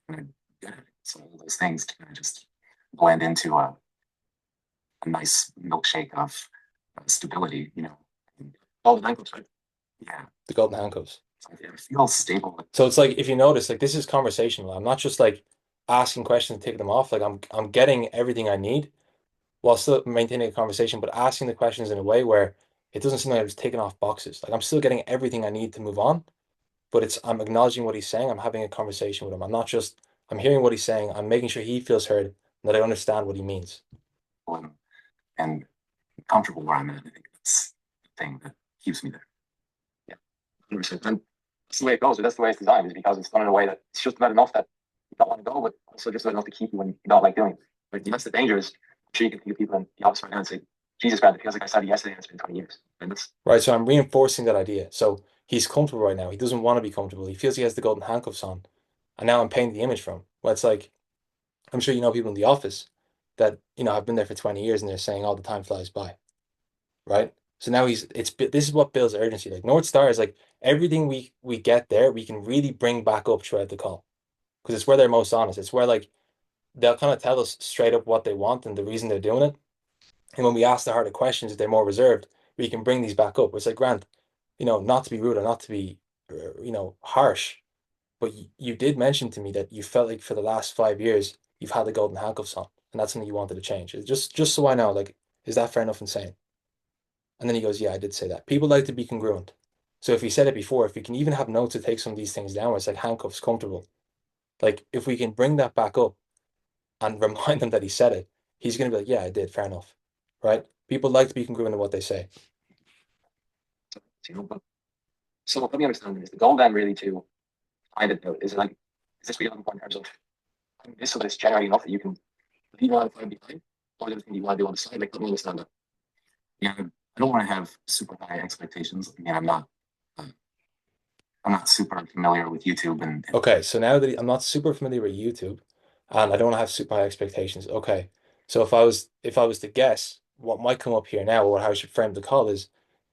And I'm good at it. So all those things kind of just blend into a nice milkshake of stability, you know. All the handcuffs, right? Yeah. The golden handcuffs. So I feel stable. So it's like if you notice, like this is conversational. I'm not just like asking questions and taking them off. Like I'm getting everything I need while still maintaining a conversation, but asking the questions in a way where it doesn't seem like I'm just taking off boxes. Like I'm still getting everything I need to move on, but I'm acknowledging what he's saying. I'm having a conversation with him. I'm hearing what he's saying. I'm making sure he feels heard and that I understand what he means. And comfortable where I'm at. I think that's the thing that keeps me there. Yeah. 100%. And that's the way it goes, but that's the way it's designed, is because it's done in a way that it's just not enough that you don't want to go, but also just not enough to keep you when you don't like doing it. But that's the danger is I'm sure you can think of people in the office right now and say, Jesus Christ, it feels like I started yesterday and it's been 20 years. And that's Right. So I'm reinforcing that idea. So he's comfortable right now. He doesn't want to be comfortable. He feels he has the golden handcuffs on. And now I'm painting the image for him. Well, it's like, I'm sure you know people in the office that, have been there for 20 years and they're saying all the time flies by. Right. So now this is what builds urgency. Like North Star is like everything we get there, we can really bring back up throughout the call. Because it's where they're most honest. It's where like they'll kind of tell us straight up what they want and the reason they're doing it. And when we ask the harder questions, if they're more reserved, we can bring these back up. It's like, Grant, not to be rude or not to be, harsh, but you did mention to me that you felt like for the last 5 years you've had the golden handcuffs on, and that's something you wanted to change. It's just so I know, like, is that fair enough and sane? And then he goes, yeah, I did say that. People like to be congruent. So if he said it before, if we can even have notes to take some of these things down, where it's like handcuffs, comfortable. Like if we can bring that back up and remind him that he said it, he's going to be like, yeah, I did. Fair enough. Right? People like to be congruent in what they say. but so let me understand this. The goal then really to find it out. Is it like, is this what you're looking for in terms of this so that it's generating enough that you can leave out find behind? Or is everything you want to do on the side? Like, let me understand that. Yeah, I don't want to have super high expectations. I mean, I'm not super familiar with YouTube and Okay, so now that I'm not super familiar with YouTube and I don't have super high expectations. Okay. So if I was to guess what might come up here now or how I should frame the call is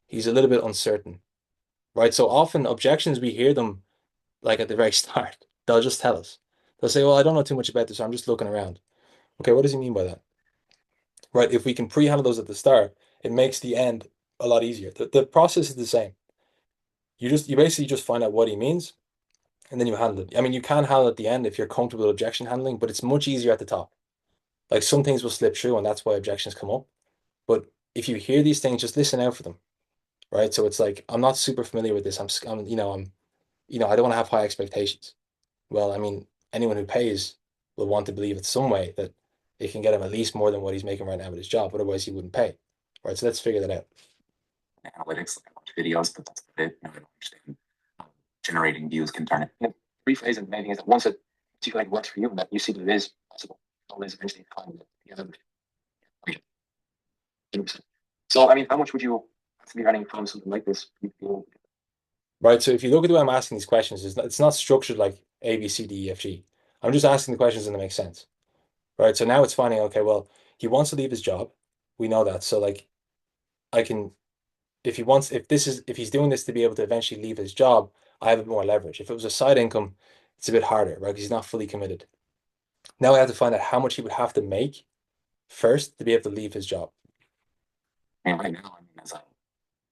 he's a little bit uncertain. Right? So often objections we hear them like at the very start. They'll just tell us. They'll say, well, I don't know too much about this, so I'm just looking around. Okay, what does he mean by that? Right? If we can pre-handle those at the start, it makes the end a lot easier. The process is the same. You basically just find out what he means and then you handle it. I mean, you can handle it at the end if you're comfortable with objection handling, but it's much easier at the top. Like some things will slip through, and that's why objections come up. But if you hear these things, just listen out for them, right? So it's like I'm not super familiar with this. I don't want to have high expectations. Well, I mean, anyone who pays will want to believe in some way that it can get him at least more than what he's making right now with his job. Otherwise, he wouldn't pay, right? So let's figure that out. analytics. Like I watch videos, but that's about it. I don't understand how generating views can turn it. Rephrase and making is that once it you like works for you, that you see that it is possible, always eventually find it. Yeah. 100%. So, I mean, how much would you have to be running from something like this? Right. So if you look at the way I'm asking these questions, it's not structured like A, B, C, D, E, F, G. I'm just asking the questions and they make sense. Right. So now it's finding, okay, well, he wants to leave his job. We know that. So like I can, if he's doing this to be able to eventually leave his job, I have a bit more leverage. If it was a side income, it's a bit harder, right? Because he's not fully committed. Now I have to find out how much he would have to make first to be able to leave his job. And right now, I mean, as a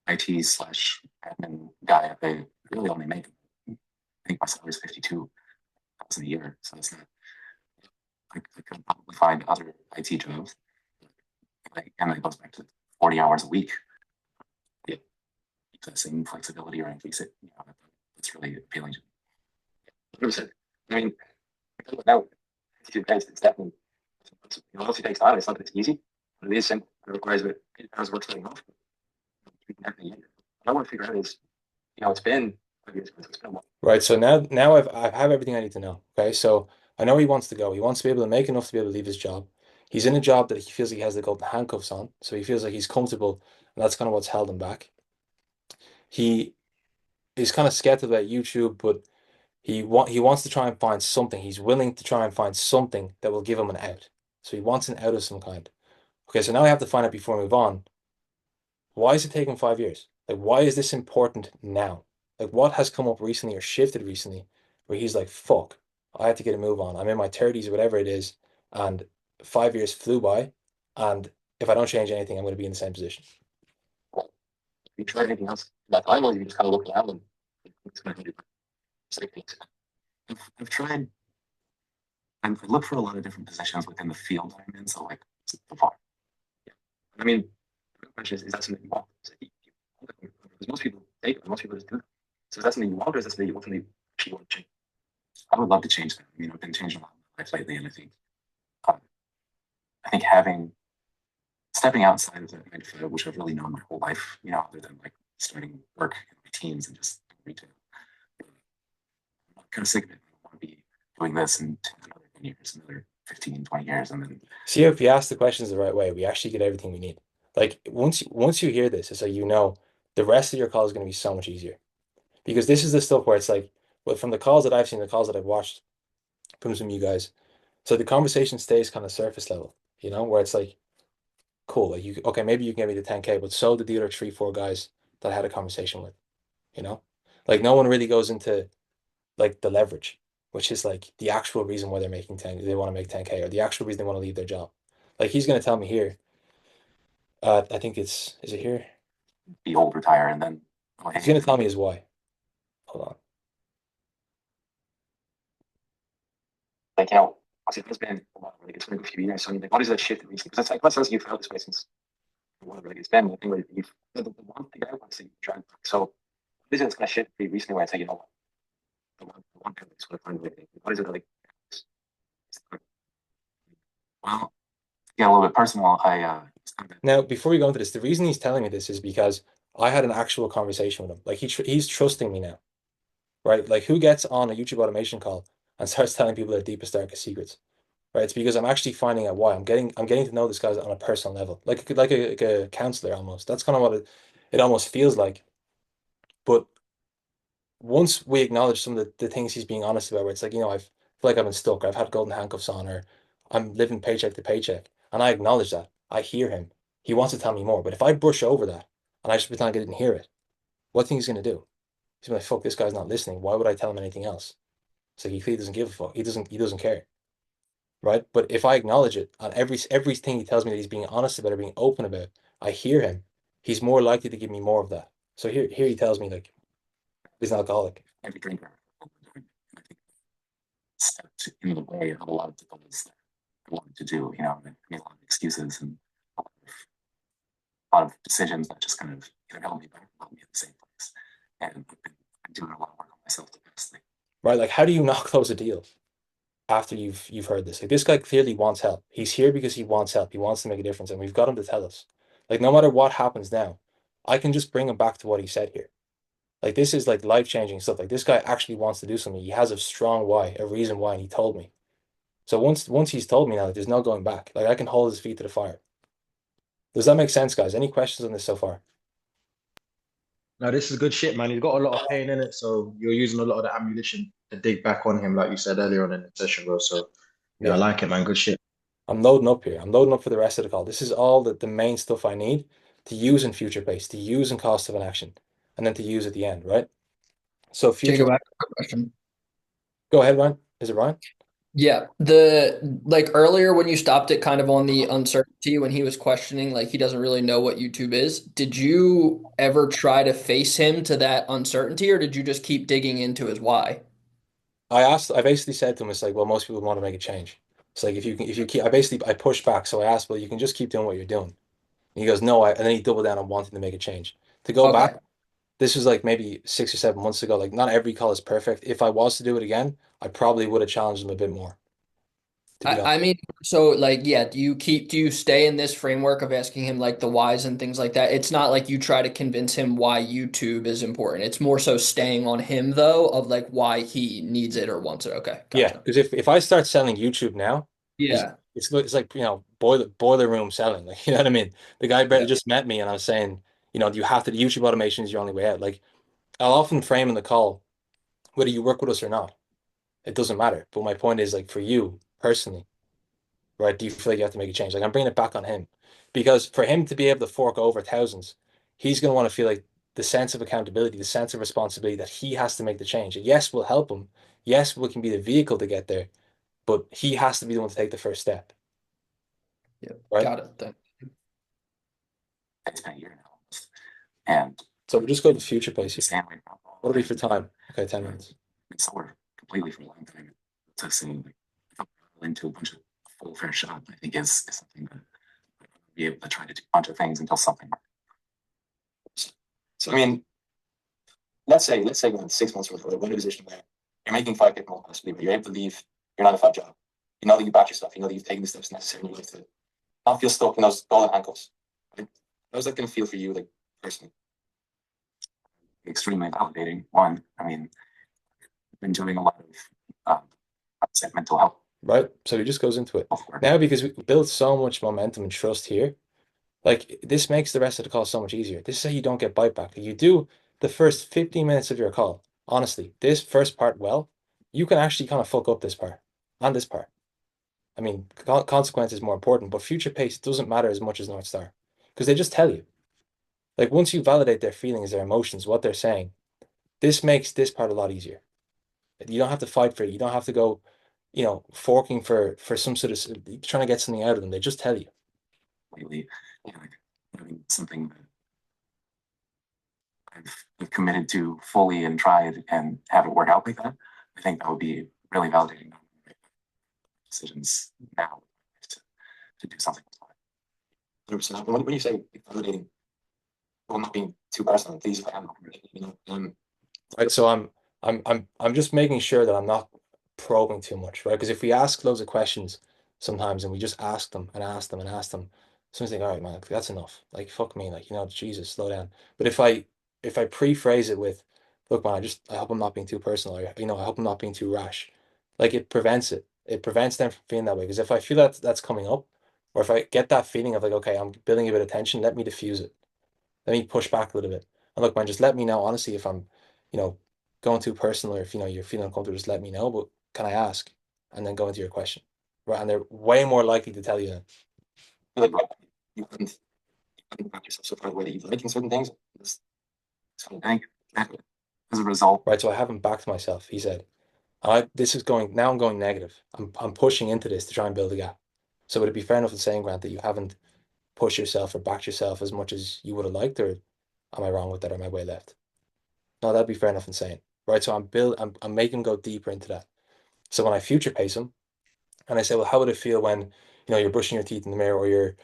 IT/admin guy, they really only make, I think my salary is 52. $100,000 a year, so it's not. I could probably find other IT jobs, and it goes back to 40 hours a week. Yeah, keep the same flexibility or increase it. That's really appealing to me. 100%. I mean, now it's definitely, obviously takes time. It's not that it's easy, but it is simple. It requires it has work setting off. What I want to figure out is, it's been 5 years, it's been a while. Right. So now I have everything I need to know. Okay. So I know he wants to go. He wants to be able to make enough to be able to leave his job. He's in a job that he feels like he has the golden handcuffs on. So he feels like he's comfortable, and that's kind of what's held him back. He is kind of scared about YouTube, but he wants to try and find something. He's willing to try and find something that will give him an out. So he wants an out of some kind. Okay, so now I have to find out before I move on. Why is it taking 5 years? Like, why is this important now? Like, what has come up recently or shifted recently where he's like, fuck, I have to get a move on. I'm in my 30s or whatever it is, and 5 years flew by, and if I don't change anything, I'm going to be in the same position. If you try anything else in that time, or you just kind of look around and it's going to do same things. I've tried. I've looked for a lot of different positions within the field I'm in. So like so far, yeah. I mean, the question is that something you want? Because most people take it, most people just do it. So is that something you want, or is that something you ultimately actually want to change? I would love to change that. I mean, I've been changing a lot in my life lately, and I think stepping outside of that 9 to 5, which I've really known my whole life, other than like starting work in my teens and just retail. I'm kind of sick of it. I want to be doing this in another 10 years, another 15, 20 years, and then See, if you ask the questions the right way, we actually get everything we need. Like once you hear this, it's like the rest of your call is going to be so much easier. Because this is the stuff where it's like, well, from the calls that I've seen, the calls that I've watched from some of you guys, so the conversation stays kind of surface level, where it's like, cool, like okay, maybe you can get me to 10K, but so did the other three, four guys that I had a conversation with, you know? Like no one really goes into like the leverage, which is like the actual reason why they're making 10, they want to make 10K, or the actual reason they want to leave their job. Like he's gonna tell me here, I think is it here? be old, retire, and then He's gonna tell me his why. Hold on. like obviously it's been a while, like it's been a few years. So I mean, like, what is that shift recently? Because that's like, let's you've felt this way since whatever, like it's been. I think like you've the one thing I want to see you try. So this is kind of shift pretty recently where I say, what, the one thing is what I find like, what is it like? Well, yeah, a little bit personal. Now, before we go into this, the reason he's telling me this is because I had an actual conversation with him. Like he's trusting me now, right? Like who gets on a YouTube automation call and starts telling people their deepest, darkest secrets, right? It's because I'm actually finding out why. I'm getting to know this guy on a personal level, like a counselor almost. That's kind of what it almost feels like. But once we acknowledge some of the things he's being honest about, where it's like, I feel like I've been stuck, or I've had golden handcuffs on, or I'm living paycheck to paycheck, and I acknowledge that. I hear him. He wants to tell me more. But if I brush over that and I just pretend like I didn't hear it, what do you think he's gonna do? He's gonna be like, fuck, this guy's not listening. Why would I tell him anything else? It's like he clearly doesn't give a fuck. He doesn't care. Right? But if I acknowledge it on everything he tells me that he's being honest about or being open about, I hear him, he's more likely to give me more of that. So here he tells me like he's an alcoholic. Every drinker. I think stepped in the way of a lot of the things that I wanted to do. I made a lot of excuses and a lot of decisions that just kind of held me back, held me in the same place. And I've been doing a lot of work on myself the past thing. Right? Like how do you not close a deal after you've heard this? Like this guy clearly wants help. He's here because he wants help. He wants to make a difference, and we've got him to tell us. Like no matter what happens now, I can just bring him back to what he said here. Like this is like life-changing stuff. Like this guy actually wants to do something. He has a strong why, a reason why, and he told me. So once he's told me now, there's no going back. Like I can hold his feet to the fire. Does that make sense, guys? Any questions on this so far? No, this is good shit, man. He's got a lot of pain in it, so you're using a lot of the ammunition to dig back on him, like you said earlier on in the session, bro. So yeah, I Yeah. like it, man. Good shit. I'm loading up here. I'm loading up for the rest of the call. This is all the main stuff I need to use in future pace, to use in cost of an action, and then to use at the end, right? So future. Jacob, I have a question. Go ahead, Ryan. Is it Ryan? Yeah, like earlier when you stopped it kind of on the uncertainty when he was questioning, like he doesn't really know what YouTube is. Did you ever try to face him to that uncertainty, or did you just keep digging into his why? I basically said to him, it's like, well, most people want to make a change. It's like if you keep, I pushed back. So I asked, well, you can just keep doing what you're doing. And he goes, no, and then he doubled down on wanting to make a change. To go back, Okay. this was like maybe 6 or 7 months ago. Like, not every call is perfect. If I was to do it again, I probably would have challenged him a bit more, to be honest. I mean, so like, yeah, do you stay in this framework of asking him like the whys and things like that? It's not like you try to convince him why YouTube is important. It's more so staying on him though, of like why he needs it or wants it. Okay, Yeah, gotcha. because if I start selling YouTube now, he's Yeah, it's like, boiler room selling. Like, you know what I mean? The guy barely yeah, just met me and I was saying, you have to, YouTube automation is your only way out. Like, I'll often frame in the call, whether you work with us or not, it doesn't matter. But my point is, like, for you personally, right? Do you feel like you have to make a change? Like, I'm bringing it back on him because for him to be able to fork over thousands, he's going to want to feel like the sense of accountability, the sense of responsibility that he has to make the change. And yes, we'll help him. Yes, we can be the vehicle to get there, but he has to be the one to take the first step, yeah. right? Got it. It's been a year now almost. And So we'll just go to future places. same way about What'll be for time? Okay, 10 minutes. been sober completely for a long time. To say like into a bunch of full fair shot, I think is something that I'll be able to try to do a bunch of things until something works. So I mean, let's say we're 6 months from now, we're in a position where you're making 5K more possibly, but you're able to leave your 9 to 5 job. You know that you back yourself, you know that you've taken the steps necessary in your life to not feel stuck in those golden handcuffs. Right? How's that gonna feel for you, like personally? Extremely validating. One, I mean, I've been doing a lot of mental health. Right? So he just goes into it. Before. Now, because we built so much momentum and trust here, like, this makes the rest of the call so much easier. This is how you don't get bite back. If you do the first 15 minutes of your call, honestly, this first part well, you can actually kind of fuck up this part and this part. I mean, consequence is more important, but future pace doesn't matter as much as North Star because they just tell you. Like, once you validate their feelings, their emotions, what they're saying, this makes this part a lot easier. You don't have to fight for it. You don't have to go, forking for some sort of trying to get something out of them. They just tell you. Lately, like having something that I've committed to fully and tried and have it work out like that. I think that would be really validating. Decisions now to do something. 100%. When you say validating, well, not being too personal, please, if I am, Right. So I'm just making sure that I'm not probing too much, right? Because if we ask loads of questions sometimes and we just ask them and ask them and ask them, sometimes think, all right, man, that's enough. Like, fuck me, like, Jesus, slow down. But if I pre-phrase it with, look, man, I hope I'm not being too personal, or, I hope I'm not being too rash. Like, it prevents it. It prevents them from feeling that way. Because if I feel that that's coming up, or if I get that feeling of like, okay, I'm building a bit of tension, let me diffuse it. Let me push back a little bit. And look, man, just let me know honestly if I'm, you know, going too personal or if you're feeling uncomfortable, just let me know. But can I ask? And then go into your question. Right. And they're way more likely to tell you that. like you haven't back yourself so far the way that you like in certain things. So I think as a result, Right. So I haven't backed myself, he said. This is going now I'm going negative. I'm pushing into this to try and build a gap. So would it be fair enough in saying, Grant, that you haven't pushed yourself or backed yourself as much as you would have liked, or am I wrong with that or am I way left? No, that'd be fair enough in saying. Right. So I'm making him go deeper into that. So when I future pace him and I say, well, how would it feel when, you're brushing your teeth in the mirror or you're,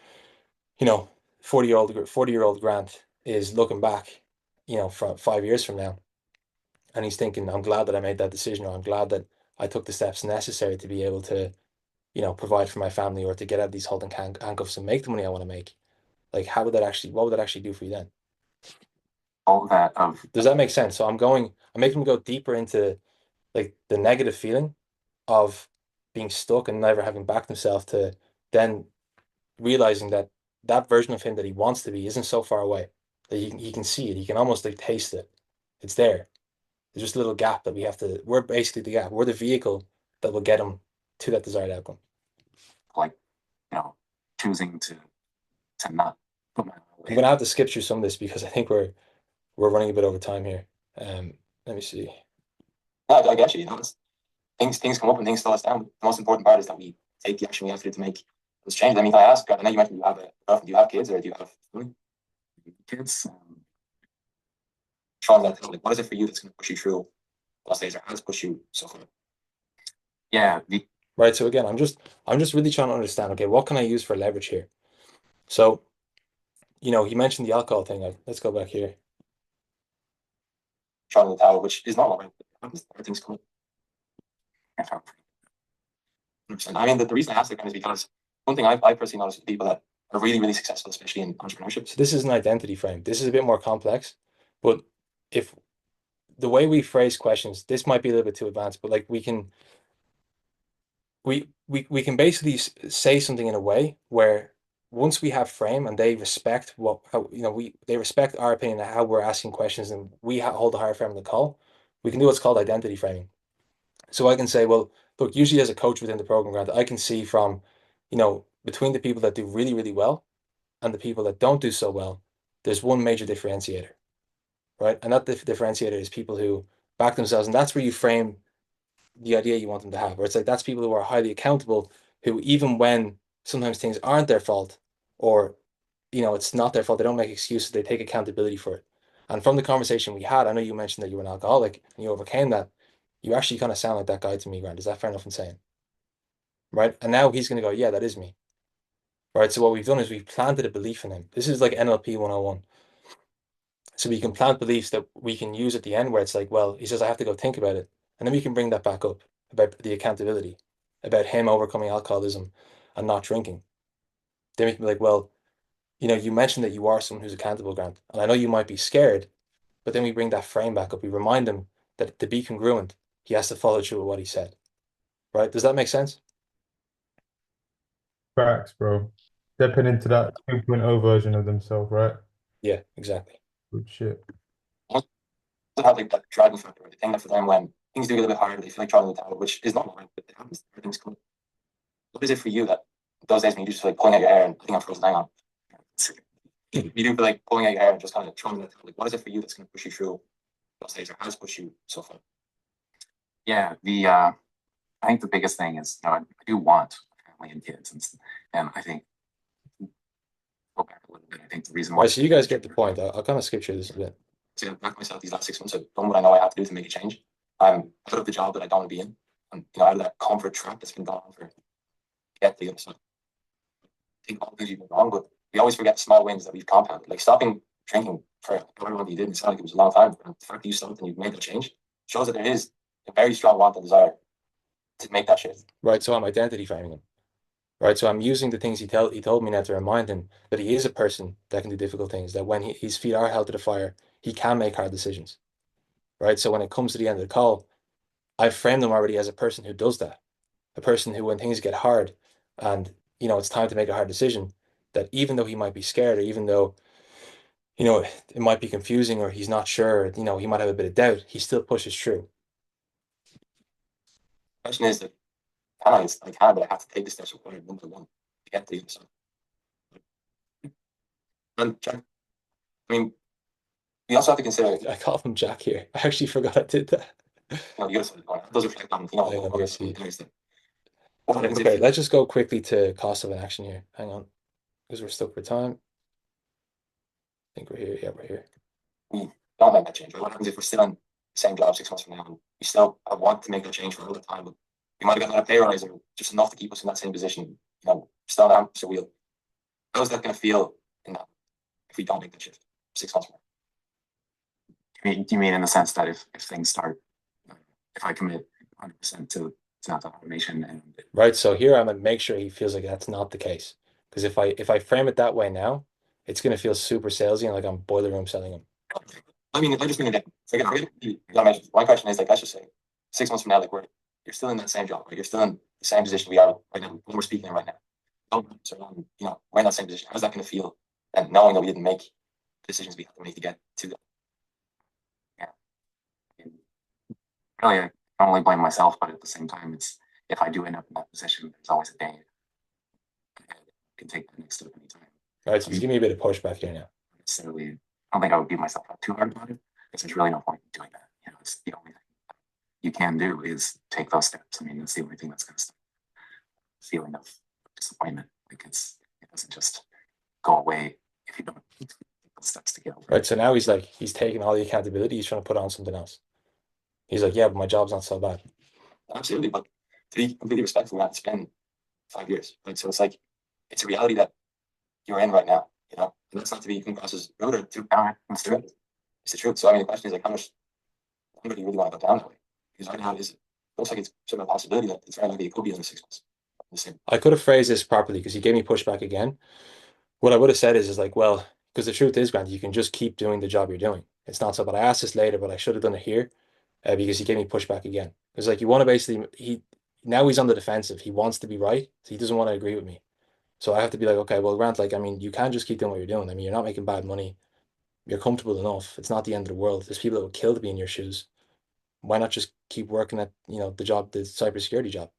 you know, 40-year-old Grant is looking back, from 5 years from now, and he's thinking, I'm glad that I made that decision, or I'm glad that I took the steps necessary to be able to, provide for my family or to get out of these holding handcuffs and make the money I want to make. Like, what would that actually do for you then? all that of Does that make sense? So I'm making him go deeper into like the negative feeling of being stuck and never having backed himself, to then realizing that that version of him that he wants to be isn't so far away, that he can see it. He can almost like taste it. It's there. There's just a little gap that we're basically the gap. We're the vehicle that will get him to that desired outcome. like choosing to not put my I'm gonna have to skip through some of this because I think we're running a bit over time here. Let me see. No, I get you. Things come up and things slow us down. The most important part is that we take the action we have to do to make those changes. I mean, if I ask, I know you mentioned you have a girlfriend. Do you have kids or do you have family? Kids. Sean, like, what is it for you that's going to push you through those days, or has pushed you so far? Yeah, Right. So again, I'm just really trying to understand, okay, what can I use for leverage here? So, he mentioned the alcohol thing. Let's go back here. throwing the towel, which is normal, right? Everything's cool. I mean, the reason I ask that is because one thing I personally noticed with people that are really, really successful, especially in entrepreneurship. So this is an identity frame. This is a bit more complex, but if the way we phrase questions, this might be a little bit too advanced, but like we can basically say something in a way where once we have frame and they respect they respect our opinion of how we're asking questions and we hold a higher frame in the call, we can do what's called identity framing. So I can say, well, look, usually as a coach within the program, Grant, I can see from, between the people that do really, really well and the people that don't do so well, there's one major differentiator, right? And that differentiator is people who back themselves, and that's where you frame the idea you want them to have. Or it's like that's people who are highly accountable, who even when sometimes things aren't their fault, or it's not their fault, they don't make excuses, they take accountability for it. And from the conversation we had, I know you mentioned that you were an alcoholic and you overcame that. You actually kind of sound like that guy to me, Grant. Is that fair enough in saying? Right? And now he's going to go, yeah, that is me. Right? So what we've done is we've planted a belief in him. This is like NLP 101. So we can plant beliefs that we can use at the end where it's like, well, he says, I have to go think about it. And then we can bring that back up about the accountability, about him overcoming alcoholism and not drinking. Then we can be like, well, you mentioned that you are someone who's accountable, Grant. And I know you might be scared, but then we bring that frame back up. We remind him that to be congruent, he has to follow through with what he said. Right? Does that make sense? Facts, bro. Stepping into that 2.0 version of themselves, right? Yeah, exactly. Good shit. Also have like that driving factor, right? The thing that for them when things do get a bit harder, they feel like throwing the towel, which is normal, right? But it happens. Everything's cool. What is it for you that those days when you just feel like pulling out your hair and I think I'm frozen, hang on. You do feel like pulling out your hair and just kind of throwing the towel. Like, what is it for you that's going to push you through those days, or has pushed you so far? Yeah, I think the biggest thing is, I do want a family and kids, and I think go back a little bit. I think the reason why. Right, so you guys get the point. I'll kind of skip through this a bit. To back myself these last 6 months, I've done what I know I have to do to make a change. I'm out of the job that I don't want to be in, and out of that comfort trap that's been going on for get the other side. I think all the things you've been wrong, but we always forget the small wins that we've compounded. Like stopping drinking for however long you did, it sounded like it was a long time. But the fact that you stopped and you've made that change shows that there is a very strong want and desire to make that shift. Right, so I'm identity framing him. Right, so I'm using the things he told me now to remind him that he is a person that can do difficult things, that when his feet are held to the fire, he can make hard decisions. Right, so when it comes to the end of the call, I've framed him already as a person who does that, a person who, when things get hard and it's time to make a hard decision, that even though he might be scared, or even though it might be confusing, or he's not sure, he might have a bit of doubt, he still pushes through. The question is that I can, but I have to take the steps required one by one to get to the other side. And Jack, I mean, we also have to consider. I called him Jack here. I actually forgot I did that. The other side going on. Those reflect on other things that. Okay, let's just go quickly to cost of inaction here. Hang on, because we're stuck for time. I think we're here. Yeah, we're here. We don't make that change, right? What happens if we're still in the same job 6 months from now and we still want to make that change for a little time, but we might have gotten a pay rise or just enough to keep us in that same position, still on the hamster wheel. How's that going to feel if we don't make that shift 6 months from now? Do you mean in the sense that if things start, if I commit 100% to not the automation and right? So here I'm gonna make sure he feels like that's not the case. Because if I frame it that way now, it's gonna feel super salesy and like I'm boiler room selling him. I mean, if I just mean forget my question is like, let's just say 6 months from now, like you're still in that same job, right? You're still in the same position we are right now when we're speaking right now. So we're in that same position. How's that going to feel? And knowing that we didn't make decisions we had to make to get to that. Yeah. Really, I don't only blame myself, but at the same time, it's if I do end up in that position, there's always a day I can take the next step anytime. All right, so just give me a bit of pushback here now. Necessarily, I don't think I would beat myself up too hard about it because there's really no point in doing that. It's the only thing you can do is take those steps. I mean, that's the only thing that's going to stop the feeling of disappointment. Like it doesn't just go away if you don't take those steps to get over it. Right, so now he's taking all the accountability, he's trying to put on something else. He's like, yeah, but my job's not so bad. Absolutely, but to be completely respectful, it's been 5 years, right? So it's like, it's a reality that you're in right now, you know? And that's not to be come across as rude or too counter. It's the truth. So I mean, the question is like, how much longer do you really want to go down that way? Because right now it looks like it's sort of a possibility that it's very likely it could be another 6 months. The same. I could have phrased this properly because he gave me pushback again. What I would have said is like, well, because the truth is, Grant, you can just keep doing the job you're doing. It's not so, but I asked this later, but I should have done it here because he gave me pushback again. It's like you want to basically now he's on the defensive. He wants to be right, so he doesn't want to agree with me. So I have to be like, okay, well, Grant, like, I mean, you can't just keep doing what you're doing. I mean, you're not making bad money. You're comfortable enough. It's not the end of the world. There's people that would kill to be in your shoes. Why not just keep working at, the job, the cybersecurity job?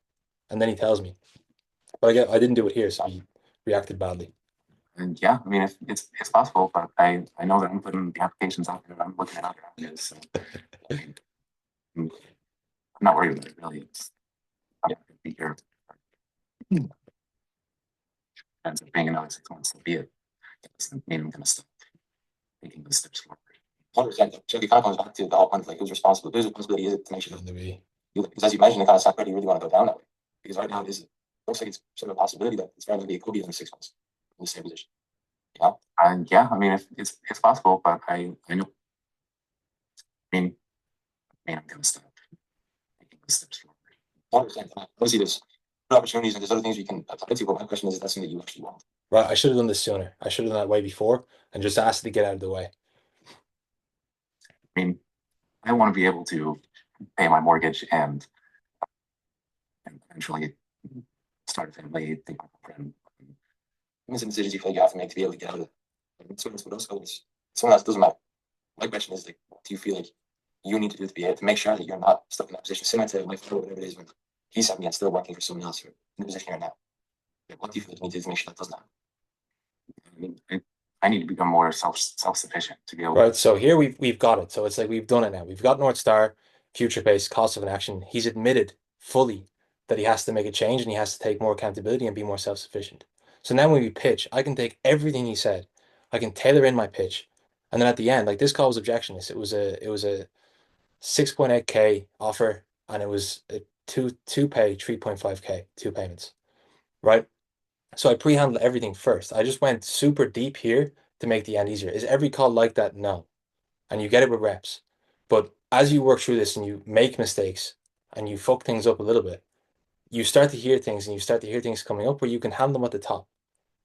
And then he tells me, but I didn't do it here, so he reacted badly. And yeah, I mean, it's possible, but I know that I'm putting the applications out there. I'm looking at other avenues. So I'm not worried about it really. It's yeah, be here. Ends up being another 6 months, so be it. It doesn't mean I'm gonna stop taking those steps forward. 100%. So it kind of comes back to the whole point of like whose responsibility is it to make sure that because as you mentioned, it kind of stuck whether you really want to go down that way. Because right now it looks like it's sort of a possibility that it's very likely it could be in 6 months in the same position. Yeah. And yeah, I mean it's possible, but I know I'm gonna stop taking those steps forward. 100%. Obviously there's opportunities and there's other things you can apply to, but my question is that's something that you actually want. Right. I should have done this sooner. I should have done that way before and just asked to get out of the way. I mean, I want to be able to pay my mortgage and eventually start a family, take my girlfriend. There's some decisions you feel like you have to make to be able to get out of it. Someone else doesn't matter. My question is like, what do you feel like you need to do to be able to make sure that you're not stuck in that position, similar to my father, whatever it is, when he's 70 and still working for someone else in the position you're now. Like, what do you feel like you need to do to make sure that doesn't happen? I mean, I need to become more self-sufficient to be able. Right. So here we've got it. So it's like we've done it now. We've got North Star, future-based, cost of inaction. He's admitted fully that he has to make a change and he has to take more accountability and be more self-sufficient. So now when we pitch, I can take everything he said, I can tailor in my pitch, and then at the end, like this call was objectionless. It was a 6.8K offer, and it was a two pay 3.5K, two payments, right? So I pre-handled everything first. I just went super deep here to make the end easier. Is every call like that? No. And you get it with reps. But as you work through this and you make mistakes and you fuck things up a little bit, you start to hear things and you start to hear things coming up where you can handle them at the top.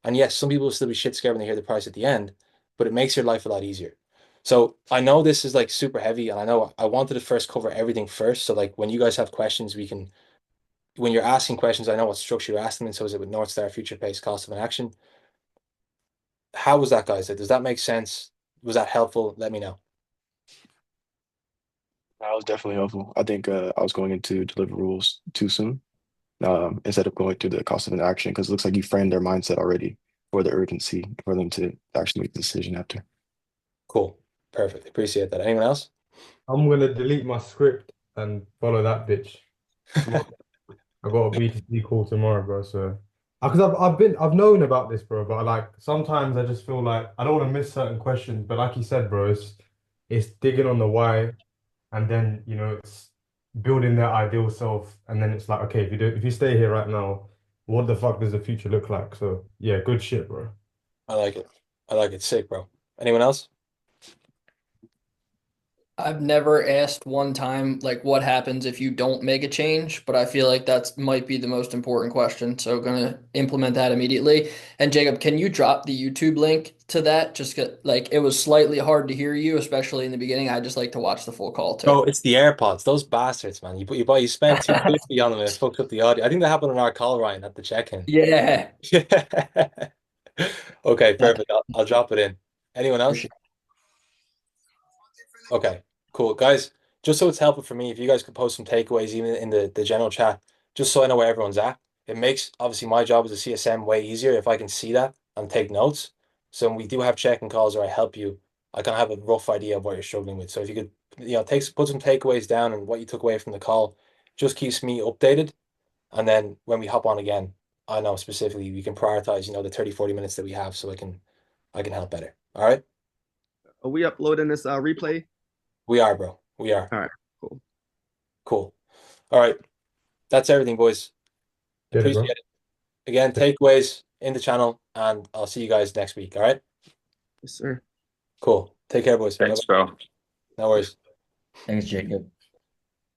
And yes, some people will still be shit scared when they hear the price at the end, but it makes your life a lot easier. So I know this is like super heavy, and I know I wanted to first cover everything first. So like when you guys have questions, when you're asking questions, I know what structure you're asking in. So is it with North Star, future pace, cost of inaction? How was that, guys? Like, does that make sense? Was that helpful? Let me know. That was definitely helpful. I think I was going into deliverables too soon instead of going through the cost of an action because it looks like you framed their mindset already for the urgency for them to actually make the decision after. Cool. Perfect. Appreciate that. Anyone else? I'm gonna delete my script and follow that bitch. I got a BTC call tomorrow, bro. So, because I've known about this, bro. But like sometimes I just feel like I don't want to miss certain questions. But like you said, bro, it's digging on the why, and then it's building their ideal self, and then it's like, okay, if you stay here right now, what the fuck does the future look like? So yeah, good shit, bro. I like it. I like it. Sick, bro. Anyone else? I've never asked one time like what happens if you don't make a change, but I feel like that's might be the most important question. So gonna implement that immediately. And Jacob, can you drop the YouTube link to that? Just get like it was slightly hard to hear you, especially in the beginning. I just like to watch the full call Oh, too. it's the AirPods. Those bastards, man. You spent 250 on them and it fucked up the audio. I think that happened on our call, Ryan, at the check-in. Yeah. Okay, perfect. I'll drop it in. Anyone else? Appreciate Okay, cool. Guys, just so it's helpful for me, if you guys could post some takeaways even in the general chat, just so I know where everyone's at. It makes obviously my job as a CSM way easier if I can see that and take notes. So when we do have check-in calls or I help you, I kind of have a rough idea of what you're struggling with. So if you could, put some takeaways down and what you took away from the call, just keeps me updated. And then when we hop on again, I know specifically we can prioritize, the 30, 40 minutes that we have so I can help better. All right? Are we uploading this replay? We are, bro. We are. All right, cool. Cool. All right. that's everything, boys. Get it, bro. Appreciate it. Again, takeaways in the channel, and I'll see you guys next week. All right. Yes, sir. Cool. Take care, boys. Thanks, bro. No worries. Thanks, Jacob.